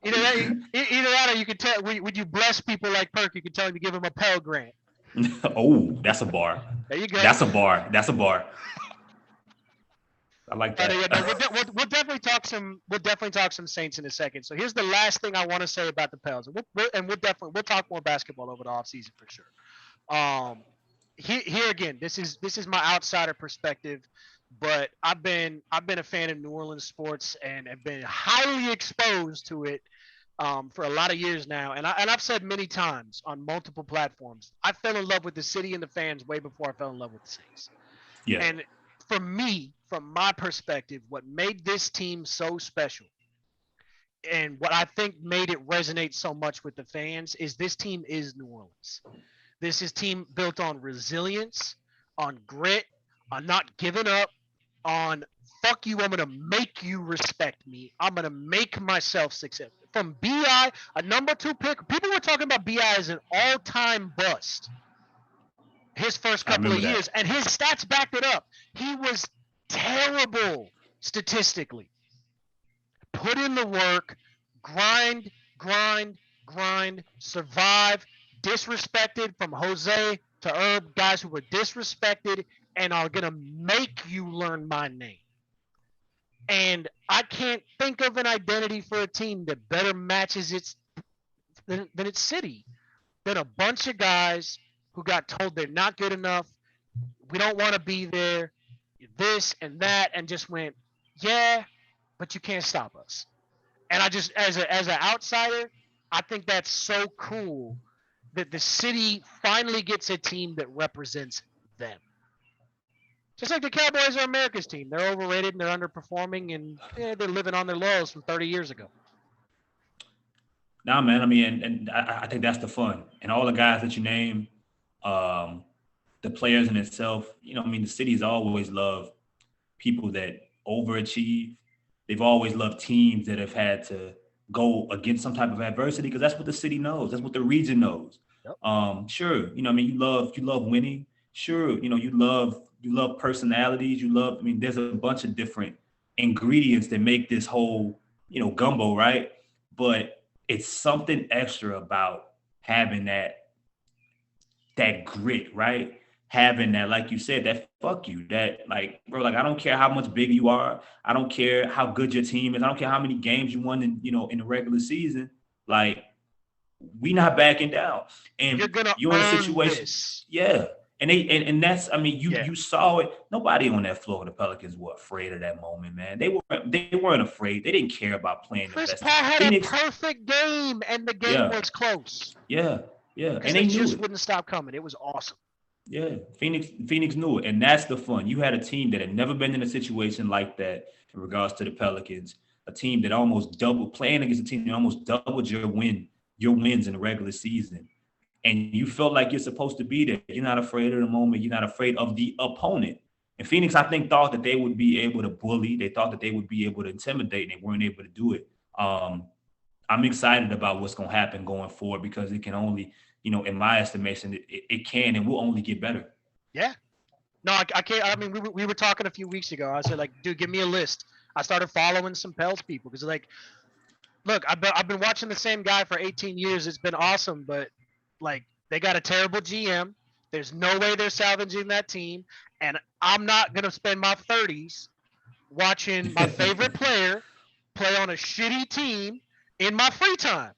Either that or you could tell when you bless people like Perk, you can tell him you give him a Pell Grant. Oh, that's a bar. There you go. That's a bar. I like that. We'll definitely talk some Saints in a second. So here's the last thing I want to say about the Pels, and we'll talk more basketball over the offseason for sure. Here again, this is my outsider perspective, but I've been a fan of New Orleans sports and have been highly exposed to it for a lot of years now. And I've said many times on multiple platforms, I fell in love with the city and the fans way before I fell in love with the Saints. Yeah. And for me, from my perspective, what made this team so special and what I think made it resonate so much with the fans is this team is New Orleans. This is a team built on resilience, on grit, on not giving up, on fuck you, I'm gonna make you respect me. I'm gonna make myself successful. From BI, a number 2 pick, people were talking about BI as an all-time bust his first I couple of remember years, that. and his stats backed it up. He was terrible statistically. Put in the work, grind, grind, grind, survive, disrespected from Jose to Herb, guys who were disrespected and are going to make you learn my name. And I can't think of an identity for a team that better matches than its city than a bunch of guys who got told they're not good enough. We don't want to be there, this and that, and just went, yeah, but you can't stop us. And I just, as an outsider, I think that's so cool that the city finally gets a team that represents them. Just like the Cowboys are America's team. They're overrated and they're underperforming, and they're living on their laurels from 30 years ago. Nah, man. I mean, and I think that's the fun. And all the guys that you name, um, the players in itself, I mean, the city's always loved people that overachieve. They've always loved teams that have had to go against some type of adversity because that's what the city knows. That's what the region knows. Yep. Sure, I mean, you love winning. Sure, you love personalities. I mean, there's a bunch of different ingredients that make this whole, gumbo, right? But it's something extra about having that grit, right? Having that, like you said, that fuck you, that like, bro, like I don't care how much bigger you are, I don't care how good your team is, I don't care how many games you won in the regular season, like we not backing down, You're and going to you're in a earn situation, this. yeah, and that's, I mean, you Yeah. you saw it. Nobody on that floor of the Pelicans were afraid of that moment, man. They weren't afraid. They didn't care about playing the Chris best. Paul had a Phoenix, perfect game, and the game yeah, was close yeah, yeah, because and they they knew just it. wouldn't stop coming. It was awesome. Yeah, Phoenix knew it, and that's the fun. You had a team that had never been in a situation like that in regards to the Pelicans, a team that almost doubled playing against a team that almost doubled your wins in the regular season, and you felt like you're supposed to be there. You're not afraid of the moment. You're not afraid of the opponent. And Phoenix, I think, thought that they would be able to bully. They thought that they would be able to intimidate, and they weren't able to do it. I'm excited about what's going to happen going forward because it can only, in my estimation, it can and will only get better. Yeah. No, I can't. I mean, we were talking a few weeks ago. I said, like, dude, give me a list. I started following some Pels people because, like, look, I've been watching the same guy for 18 years. It's been awesome, but like, they got a terrible GM. There's no way they're salvaging that team, and I'm not gonna spend my 30s watching my favorite player play on a shitty team in my free time.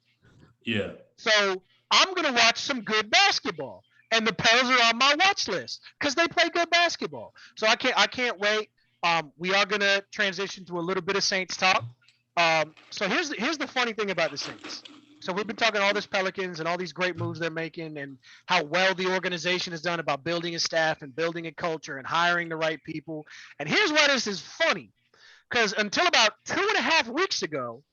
Yeah. So I'm gonna watch some good basketball, and the Pels are on my watch list because they play good basketball. So I can't wait. We are gonna transition to a little bit of Saints talk. So here's the funny thing about the Saints. So we've been talking all this Pelicans and all these great moves they're making and how well the organization has done about building a staff and building a culture and hiring the right people. And here's why this is funny. Because until about 2.5 weeks ago,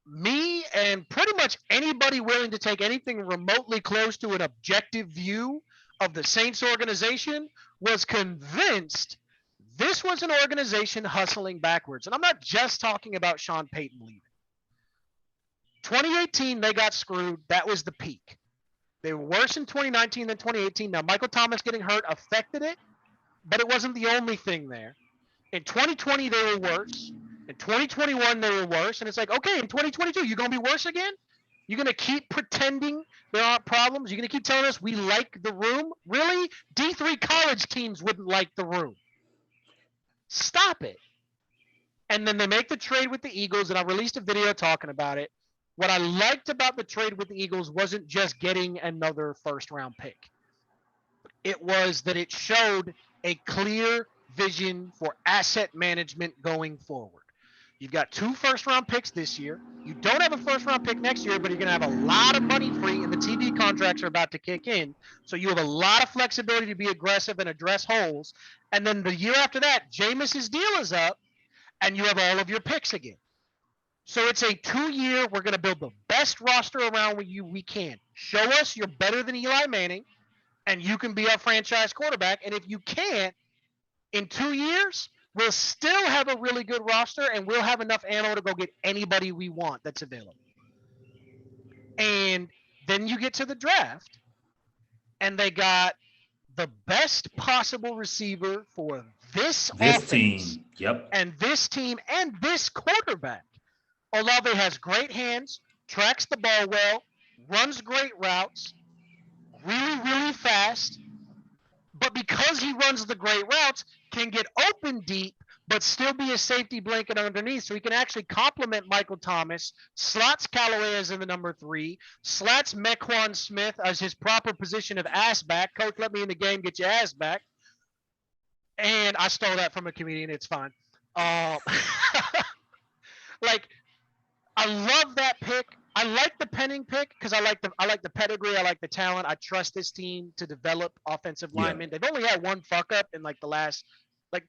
me and pretty much anybody willing to take anything remotely close to an objective view of the Saints organization was convinced this was an organization hustling backwards. And I'm not just talking about Sean Payton leaving. 2018, they got screwed. That was the peak. They were worse in 2019 than 2018. Now, Michael Thomas getting hurt affected it, but it wasn't the only thing there. In 2020, they were worse. In 2021, they were worse. And it's like, okay, in 2022, you're going to be worse again? You're going to keep pretending there aren't problems? You're going to keep telling us we like the room? Really? D3 college teams wouldn't like the room. Stop it. And then they make the trade with the Eagles, and I released a video talking about it. What I liked about the trade with the Eagles wasn't just getting another first-round pick. It was that it showed a clear vision for asset management going forward. You've got 2 first-round picks this year. You don't have a first-round pick next year, but you're going to have a lot of money free, and the TV contracts are about to kick in. So you have a lot of flexibility to be aggressive and address holes. And then the year after that, Jameis's deal is up, and you have all of your picks again. So it's a 2-year, we're going to build the best roster around you we can. Show us you're better than Eli Manning, and you can be our franchise quarterback. And if you can't, in 2 years, we'll still have a really good roster, and we'll have enough ammo to go get anybody we want that's available. And then you get to the draft, and they got the best possible receiver for this This offense team, yep. and this team and this quarterback. Olave has great hands, tracks the ball well, runs great routes, really, really fast, but because he runs the great routes, can get open deep, but still be a safety blanket underneath. So he can actually complement Michael Thomas, slots Callaway as in the number 3, slots Mequan Smith as his proper position of ass back. Coach, let me in the game, get your ass back. And I stole that from a comedian. It's fine. Like, I love that pick. I like the Penning pick because I like the pedigree. I like the talent. I trust this team to develop offensive Yeah. linemen. They've only had one fuck up in like the last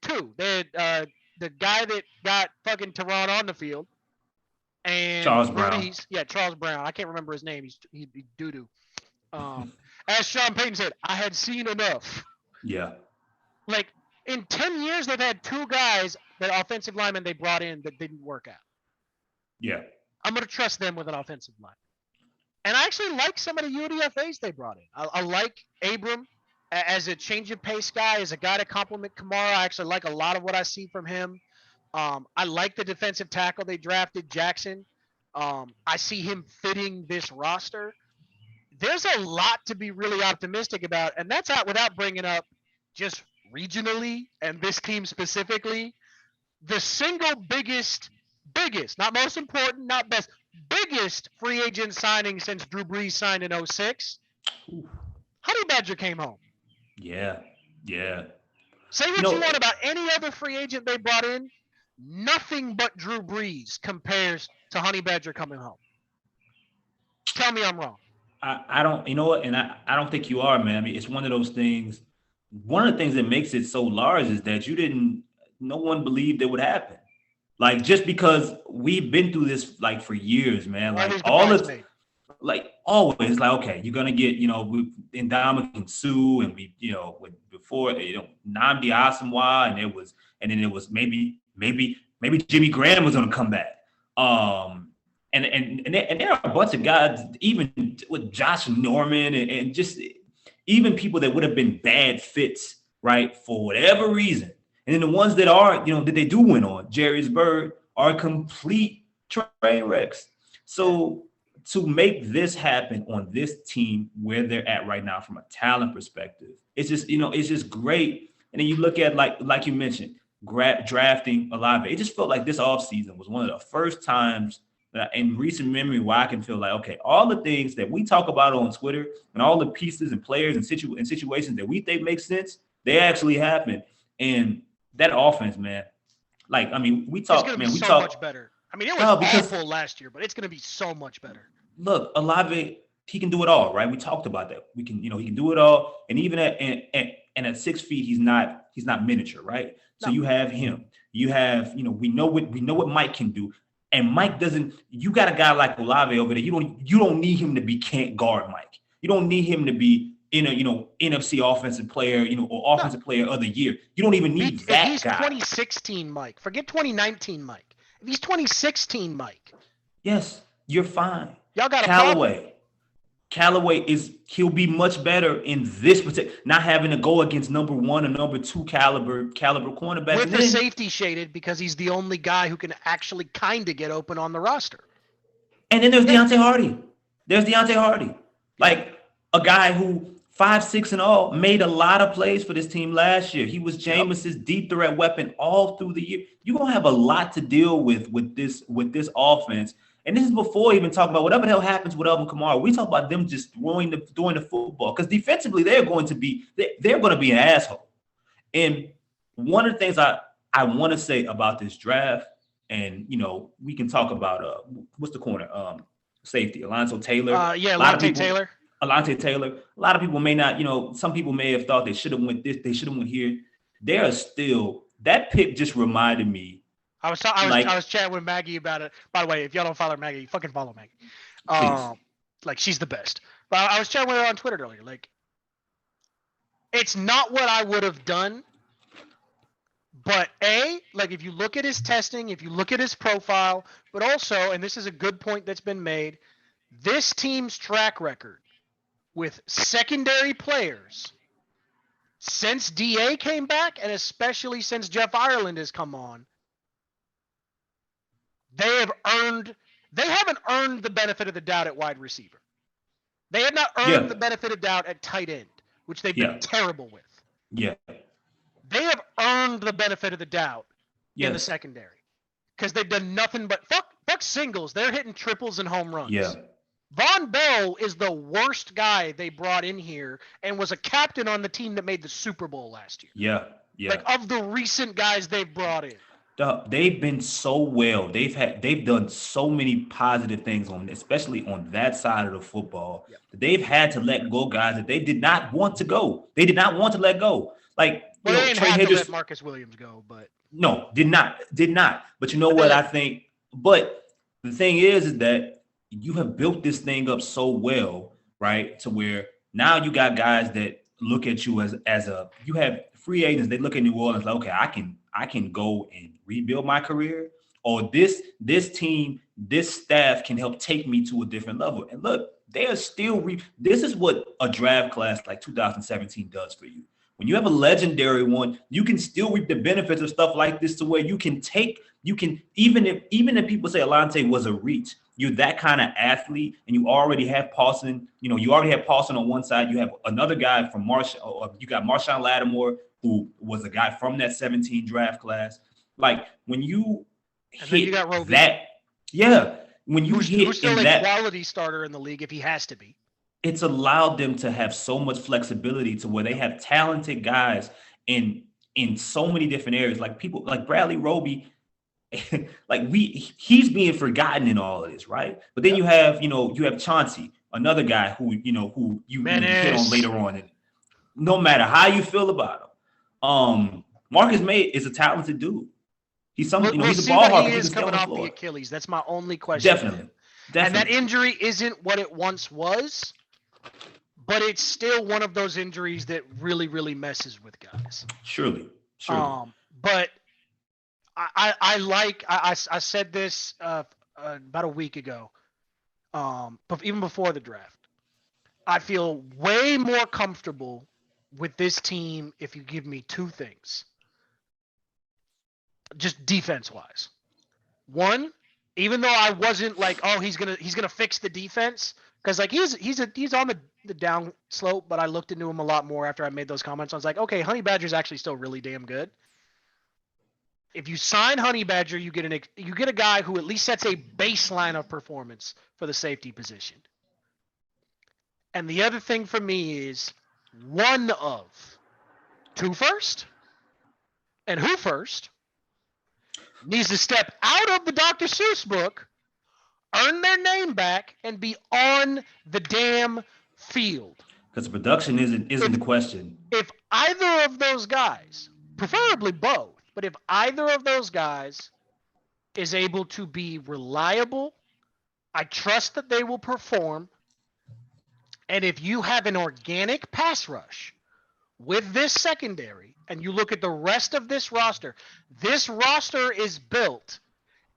two. They had the guy that got fucking Tehran on the field and Charles Brown. Charles Brown. I can't remember his name. He's doo doo. As Sean Payton said, I had seen enough. Yeah. Like in 10 years, they've had 2 guys that offensive linemen they brought in that didn't work out. Yeah. I'm going to trust them with an offensive line. And I actually like some of the UDFAs they brought in. I like Abram as a change of pace guy, as a guy to complement Kamara. I actually like a lot of what I see from him. I like the defensive tackle they drafted, Jackson. I see him fitting this roster. There's a lot to be really optimistic about, and that's not without bringing up just regionally and this team specifically, the single biggest, not most important, not best, biggest free agent signing since Drew Brees signed in 06. Honey Badger came home. Yeah. Yeah. Say what you want about any other free agent they brought in. Nothing but Drew Brees compares to Honey Badger coming home. Tell me I'm wrong. I don't, you know what? And I don't think you are, man. I mean, it's one of those things. One of the things that makes it so large is that no one believed it would happen. Like, just because we've been through this like for years, man. Like always, like, okay, you're gonna get, in Ndamukong Suh, and before, Nnamdi Asomugha, and then it was maybe Jimmy Graham was gonna come back. And there are a bunch of guys, even with Josh Norman, and just even people that would have been bad fits, right, for whatever reason. And then the ones that are, that they do win on, Jerry's Bird, are complete train wrecks. So to make this happen on this team where they're at right now from a talent perspective, it's just great. And then you look at, like you mentioned, drafting Olave. It just felt like this offseason was one of the first times in recent memory where I can feel like, okay, all the things that we talk about on Twitter and all the pieces and players and situations that we think make sense, they actually happen. And that offense, man, like, I mean, we talk, man, we talk much better. I mean, it was awful last year, but it's going to be so much better. Look, Olave, he can do it all, right? We talked about that. We can, he can do it all. And even at 6 feet, he's not miniature, right? No. So you have him. You have, we know what Mike can do. And Mike doesn't. You got a guy like Olave over there. You don't need him to be can't guard Mike. You don't need him to be NFC offensive player, or offensive player of the year. You don't even need that guy. He's 2016 Mike. Forget 2019 Mike. If he's 2016 Mike. Yes, you're fine. Y'all got Callaway he'll be much better in this particular, not having to go against number 1 or number 2 caliber cornerback. With the safety shaded, because he's the only guy who can actually kind of get open on the roster. And then there's Deontay Hardy. Like, a guy who 5'6" and all made a lot of plays for this team last year. He was Jameis's deep threat weapon all through the year. You're gonna have a lot to deal with this offense. And this is before even talking about whatever the hell happens with Alvin Kamara. We talk about them just throwing the football, because defensively they're going to be an asshole. And one of the things I want to say about this draft, and we can talk about what's the corner safety, Alonzo Taylor. Alontae Taylor. Alontae Taylor. A lot of people may not, some people may have thought they should have went this, they should have went here. There are still, that pick just reminded me. I was chatting with Maggie about it. By the way, if y'all don't follow Maggie, fucking follow Maggie. Like, she's the best. But I was chatting with her on Twitter earlier. Like, it's not what I would have done, But like if you look at his testing, if you look at his profile, but also, and this is a good point that's been made, this team's track record with secondary players since DA came back, and especially since Jeff Ireland has come on, they haven't earned the benefit of the doubt at wide receiver. They have not earned Yeah, the benefit of doubt at tight end, which they've been yeah, terrible with. yeah, They have earned the benefit of the doubt in the yes, secondary because they've done nothing but fuck singles. They're hitting triples and home yeah, runs. Von Bell is the worst guy they brought in here and was a captain on the team that made the Super Bowl last year. yeah, yeah. Like of the recent guys they've brought in. They've been so well. They've done so many positive things on, especially on that side of the football. Yep. They've had to let go guys that they did not want to go. They did not want to let go. Like, Well, they didn't Trey have to let Hendrickson. Marcus Williams go, but No, did not. But you know what I think? But the thing is that you have built this thing up so well, right? To where now you got guys that look at you as a you have free agents. They look at New Orleans like, okay, I can go and rebuild my career, or this team, this staff can help take me to a different level. And look, they are still this is what a draft class like 2017 does for you. When you have a legendary one, you can still reap the benefits of stuff like this to where you can even if people say Alante was a reach, you're that kind of athlete, and you already have Paulson. You already have Paulson on one side. You have another guy from you got Marshawn Lattimore, who was a guy from that 17 draft class. Like when you and then you got hit Roby, that, yeah, when you who's hit still in a that, quality starter in the league if he has to be. it's allowed them to have so much flexibility to where they have talented guys in so many different areas. Like people like Bradley Roby, like he's being forgotten in all of this, right? But then you have Chauncey, another guy who you hit on later on. And no matter how you feel about him, Marcus May is a talented dude. He's he's a ball hawk. He is can stay on coming the off floor. the Achilles. That's my only question. Definitely. And that injury isn't what it once was, but it's still one of those injuries that really, really messes with guys. Surely. But I said this about a week ago, but even before the draft. I feel way more comfortable with this team if you give me two things. Just defense-wise. One, even though I wasn't like, oh, he's gonna fix the defense, because like he's on the down slope, but I looked into him a lot more after I made those comments. I was like, okay, Honey Badger's actually still really damn good. If you sign Honey Badger, you get a guy who at least sets a baseline of performance for the safety position. And the other thing for me is one of two first and who first needs to step out of the Dr. Seuss book, earn their name back, and be on the damn field. Because production isn't the question. If either of those guys, preferably both, but if either of those guys is able to be reliable, I trust that they will perform. And if you have an organic pass rush with this secondary, and you look at the rest of this roster is built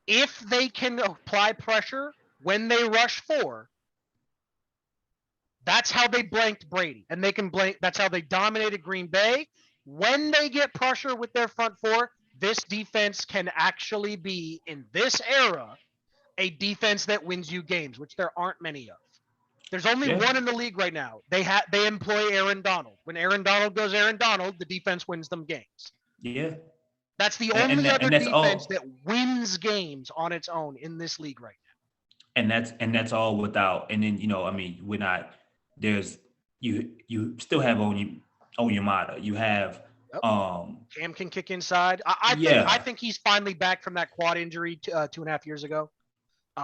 if they can apply pressure when they rush four. That's how they blanked Brady, and they can blank. That's how they dominated Green Bay. When they get pressure with their front four, this defense can actually be, in this era, a defense that wins you games, which there aren't many of. There's only one in the league right now. They employ Aaron Donald. When Aaron Donald goes Aaron Donald, the defense wins them games. Yeah. That's the only other defense that wins games on its own in this league right now. And that's all without. And then we're not. There's you still have Onyemata. You have Cam can kick inside. I think he's finally back from that quad injury 2.5 years ago.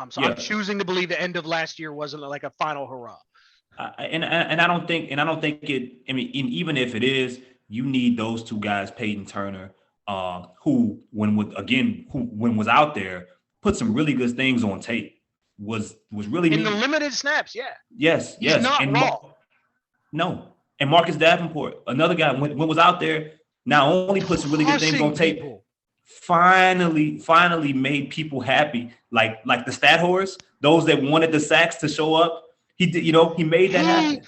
So I'm choosing to believe the end of last year wasn't like a final hurrah. And I don't think it. I mean, even if it is, you need those two guys, Peyton Turner, who when was out there, put some really good things on tape. Was really in the limited snaps, yeah. Yes. Not and raw. No, and Marcus Davenport, another guy, when was out there, not only put some really good things on Tossing tape, people. finally made people happy. Like the stat whores, those that wanted the sacks to show up. He did, he made that He happen.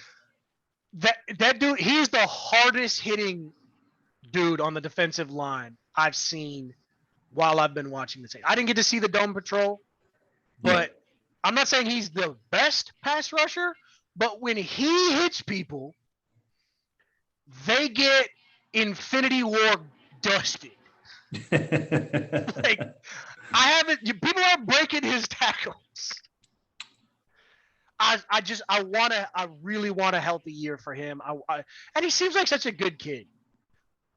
that dude, he's the hardest hitting dude on the defensive line I've seen while I've been watching the Saints. I didn't get to see the Dome Patrol, Yeah. but I'm not saying he's the best pass rusher, but when he hits people, they get Infinity War dusted. Like I haven't. People are breaking his tackles. I really want a healthy year for him. And he seems like such a good kid.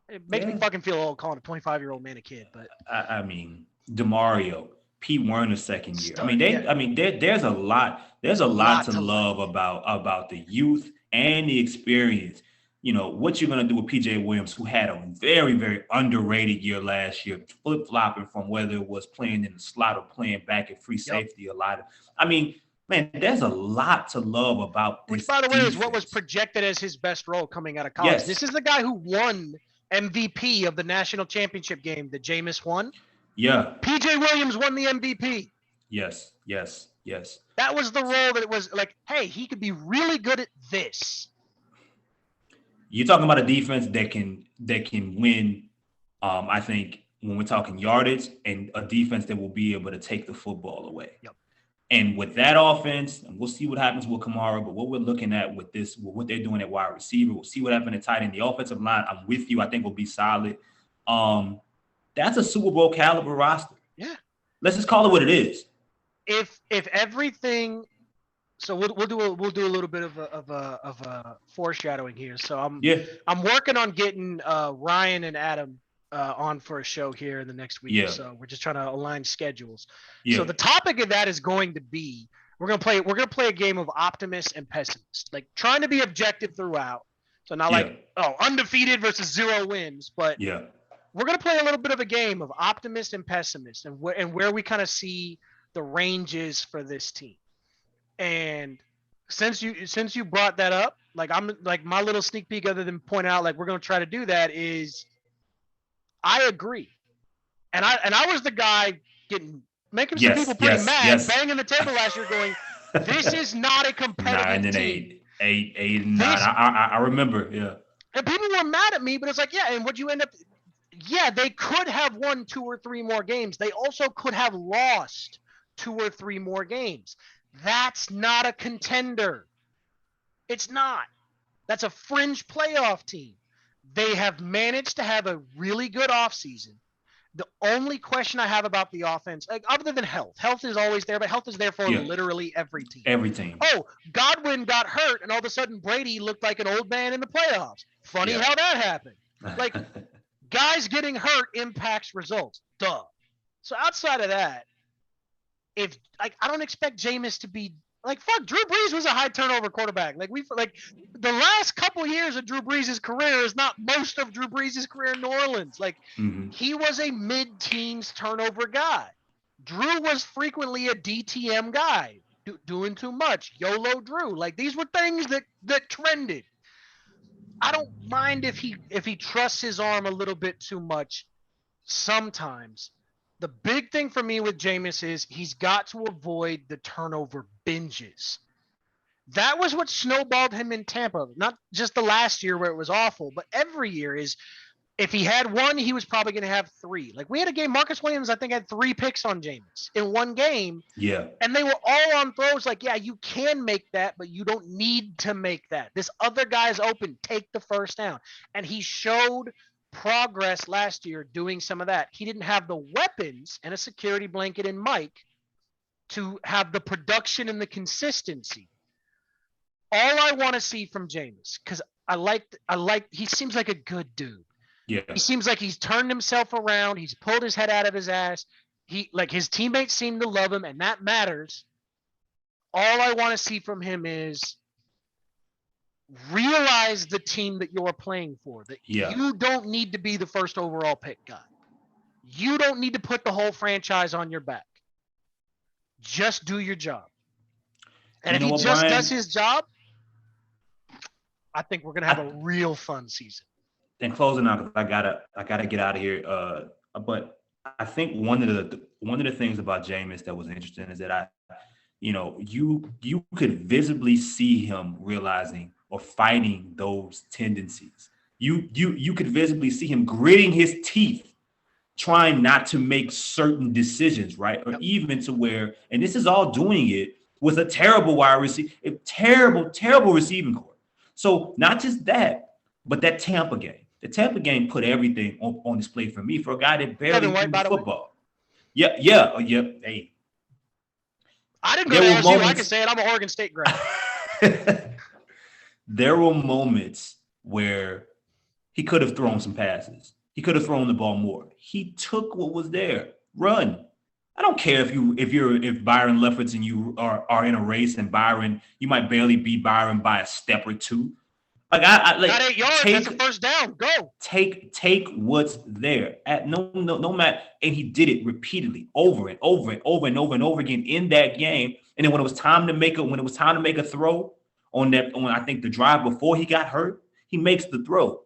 It makes me Yeah. fucking feel old calling a 25-year-old man a kid, but I mean, Demario, Pete Werner's second year. I mean, stud. Yeah, there's a lot. There's a lot lot to to like. love about the youth and the experience. What you're gonna do with PJ Williams, who had a very, very underrated year last year, flip flopping from whether it was playing in the slot or playing back at free Yep. safety a lot. I mean, man, there's a lot to love about Which, this by the way, is what was defense. projected as his best role coming out of college. Yes. This is the guy who won MVP of the national championship game that Jameis won. Yeah. PJ Williams won the MVP. Yes. Yes. Yes. That was the role that it was like, hey, he could be really good at this. You're talking about a defense that can win. I think when we're talking yardage, and a defense that will be able to take the football away. Yep. And with that offense, and we'll see what happens with Kamara, but what we're looking at with this, with what they're doing at wide receiver, we'll see what happens at tight end. The offensive line, I'm with you. I think will be solid. That's a Super Bowl caliber roster. Yeah. Let's just call it what it is. If everything, so we'll do a little bit of a foreshadowing here. So I'm working on getting Ryan and Adam on for a show here in the next week or so. We're just trying to align schedules. So the topic of that is going to be we're gonna play a game of optimist and pessimist, like trying to be objective throughout. So not like undefeated versus 0 wins, but we're gonna play a little bit of a game of optimist and pessimist, and where we kind of see the ranges for this team. And since you brought that up, like I'm like my little sneak peek, other than point out like we're gonna try to do that, is I agree. And I was the guy making some people pretty mad, banging the table last year, going, "This is not a competitive team." 8 and 9. I remember, yeah. And people were mad at me, but it's like, yeah. And what you end up, yeah, they could have won 2 or 3 more games. They also could have lost 2 or 3 more games. That's not a contender. It's not. That's a fringe playoff team. They have managed to have a really good offseason. The only question I have about the offense, like other than health is always there, but health is there for literally every team. Every team. Oh, Godwin got hurt, and all of a sudden Brady looked like an old man in the playoffs. Funny how that happened. Like, guys getting hurt impacts results. Duh. So outside of that, I don't expect Jameis to be like, fuck, Drew Brees was a high turnover quarterback. Like the last couple years of Drew Brees' career is not most of Drew Brees' career in New Orleans. Like he was a mid-teens turnover guy. Drew was frequently a DTM guy, doing too much. YOLO Drew. Like these were things that trended. I don't mind if he trusts his arm a little bit too much sometimes. The big thing for me with Jameis is he's got to avoid the turnover binges. That was what snowballed him in Tampa. Not just the last year where it was awful, but every year is if he had one, he was probably going to have 3. Like we had a game, Marcus Williams, I think, had 3 picks on Jameis in one game. Yeah. And they were all on throws like, yeah, you can make that, but you don't need to make that. This other guy's open. Take the first down. And he showed progress last year doing some of that. He didn't have the weapons and a security blanket in Mike to have the production and the consistency. All I want to see from Jameis, because he seems like a good dude. Yeah. He seems like he's turned himself around. He's pulled his head out of his ass. His teammates seem to love him, and that matters. All I want to see from him is realize the team that you're playing for, that you don't need to be the first overall pick guy. You don't need to put the whole franchise on your back. Just do your job. And if he just does his job, I think we're going to have a real fun season. and closing out, because I gotta get out of here. But I think one of the things about Jameis that was interesting is that you could visibly see him realizing or fighting those tendencies. You could visibly see him gritting his teeth, trying not to make certain decisions, right? Or Yep. even to where, and this is all doing it with a terrible wide receiver, a terrible receiving core. So not just that, but that Tampa game. The Tampa game put everything on display for me, for a guy that barely Kevin White, threw the by the way. football. Yeah, yeah, yeah. Hey, I didn't go there to were LSU. I can moments. say it. I'm an Oregon State grad. There were moments where he could have thrown some passes. He could have thrown the ball more. He took what was there. Run. I don't care if Byron Leftwich and you are in a race, and Byron, you might barely beat Byron by a step or two. Like I Got like 8 yards. That's a first down. Go. take what's there at no matter, and he did it repeatedly over and over and over and over and over again in that game. And then when it was time to make a throw on I think the drive before he got hurt, he makes the throw.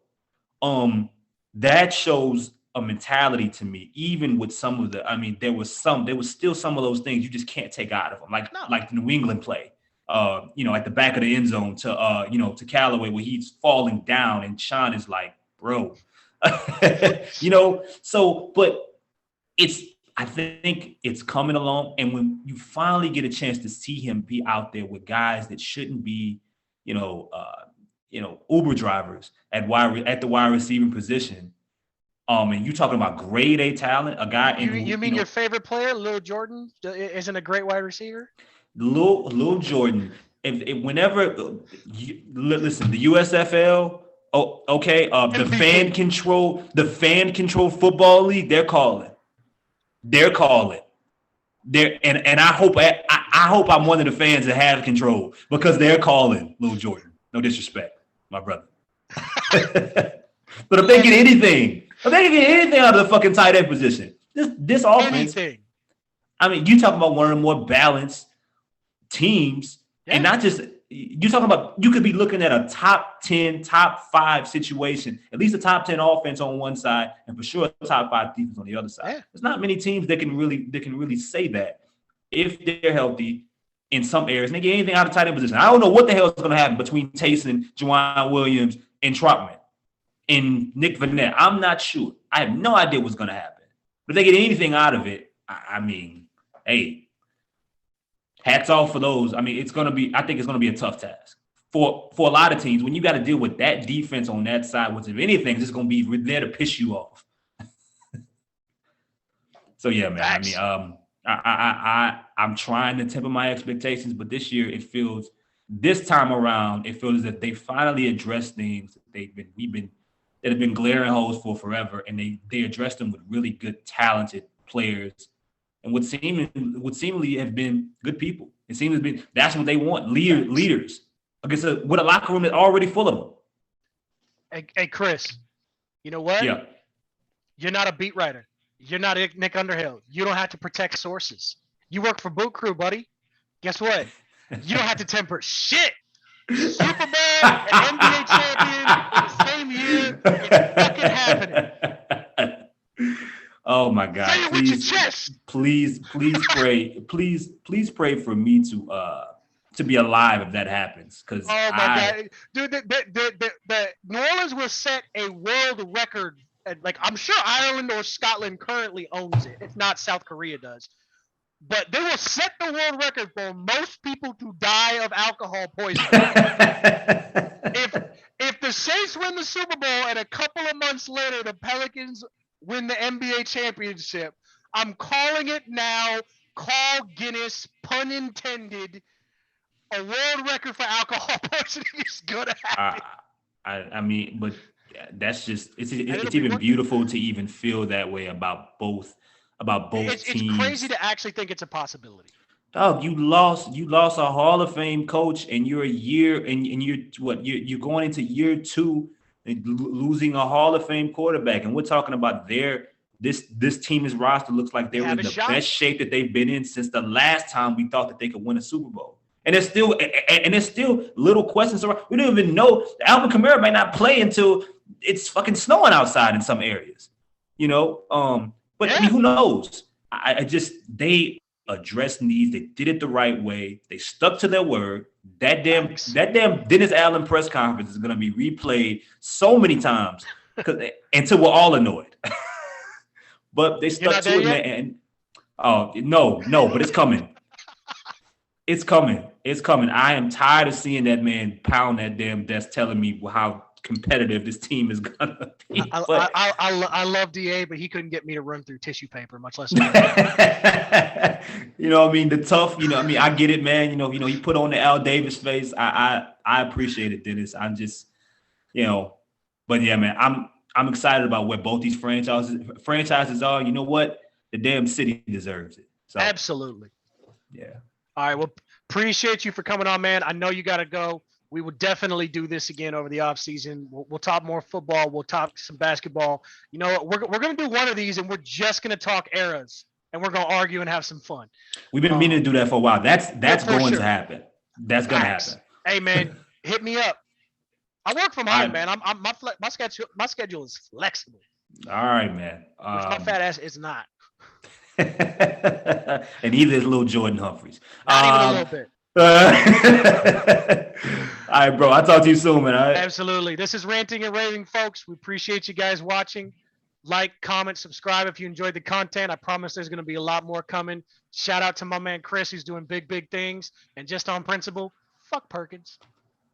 That shows a mentality to me. Even with some of the, I mean, there was still some of those things you just can't take out of him, No. like the New England play. At the back of the end zone to Callaway, where he's falling down and Sean is like, bro, So, but I think it's coming along, and when you finally get a chance to see him be out there with guys that shouldn't be, Uber drivers at the wide receiving position, and you talking about grade A talent, a guy You, in you who mean your favorite player, Lil Jordan, isn't a great wide receiver? Lil Jordan. If whenever listen, the USFL, oh, okay, the fan control football league, they're calling. They're calling. And I hope I'm one of the fans that have control, because they're calling Lil Jordan. No disrespect, my brother. But if they get anything out of the fucking tight end position, this offense, Anything. I mean, you talking about one of the more balanced teams, and not just you talking about, you could be looking at a top 10, top 5 situation, at least a top 10 offense on one side, and for sure a top 5 defense on the other side. Yeah. There's not many teams that can really say that if they're healthy in some areas and they get anything out of tight end position. I don't know what the hell is going to happen between Taysom, Juwan Williams, and Trotman and Nick Vanette. I'm not sure. I have no idea what's going to happen. But if they get anything out of it, I mean, hey, hats off for those. I mean, I think it's going to be a tough task for a lot of teams when you got to deal with that defense on that side, which if anything, is going to be there to piss you off. So yeah, man. Facts. I mean, I'm trying to temper my expectations, but this time around, it feels as if they finally addressed things that have been glaring holes for forever, and they addressed them with really good, talented players, and would seemingly have been good people. It seems to be that's what they want, leaders against with a locker room that's already full of them. Hey, Chris, you know what? Yeah. You're not a beat writer. You're not Nick Underhill. You don't have to protect sources. You work for Boot Crew, buddy. Guess what? You don't have to temper shit. Super Bowl and NBA champion the same year. It's fucking happening. Oh my God! Say it with your chest. Please pray. please pray for me to be alive if that happens. Because oh my God, dude, the New Orleans will set a world record. Like, I'm sure Ireland or Scotland currently owns it, if not South Korea does. But they will set the world record for most people to die of alcohol poisoning. if the Saints win the Super Bowl and a couple of months later the Pelicans win the NBA championship, I'm calling it now. Call Guinness, pun intended. A world record for alcohol poisoning is gonna happen. I mean, but that's just it's it'll even beautiful to even feel that way about both teams. It's crazy to actually think it's a possibility. Dog, you lost a Hall of Fame coach, and you're you're going into year 2 and losing a Hall of Fame quarterback, and we're talking about this team's roster looks like they're in the best shape that they've been in since the last time we thought that they could win a Super Bowl. And there's still little questions around. We don't even know Alvin Kamara might not play until it's fucking snowing outside in some areas. But I mean, Yeah. who knows? I just they addressed needs. They did it the right way. They stuck to their word. Facts. That damn Dennis Allen press conference is gonna be replayed so many times until we're all annoyed. But they You're stuck not to there it, man. yet? And no, but it's coming. It's coming. It's coming. I am tired of seeing that man pound that damn desk telling me how competitive this team is gonna be. But I love Da, but he couldn't get me to run through tissue paper, much less. you know what I mean? The tough, I get it, man. You put on the Al Davis face. I appreciate it, Dennis. I'm just, but yeah, man, I'm excited about where both these franchises are. You know what? The damn city deserves it. So Absolutely. yeah. All right. Well, appreciate you for coming on, man. I know you got to go. We will definitely do this again over the offseason. We'll talk more football. We'll talk some basketball. You know what? We're going to do one of these, and we're just going to talk eras, and we're going to argue and have some fun. We've been meaning to do that for a while. That's going to happen. That's going to happen. Hey, man, hit me up. I work from home, man. My schedule is flexible. All right, man. Which my fat ass is not. And neither is little Jordan Humphries. Not even a little bit. All right, bro. I'll talk to you soon, man. All right? Absolutely. This is Ranting and Raving, folks. We appreciate you guys watching. Like, comment, subscribe if you enjoyed the content. I promise there's going to be a lot more coming. Shout out to my man Chris, who's doing big things. And just on principle, fuck Perkins.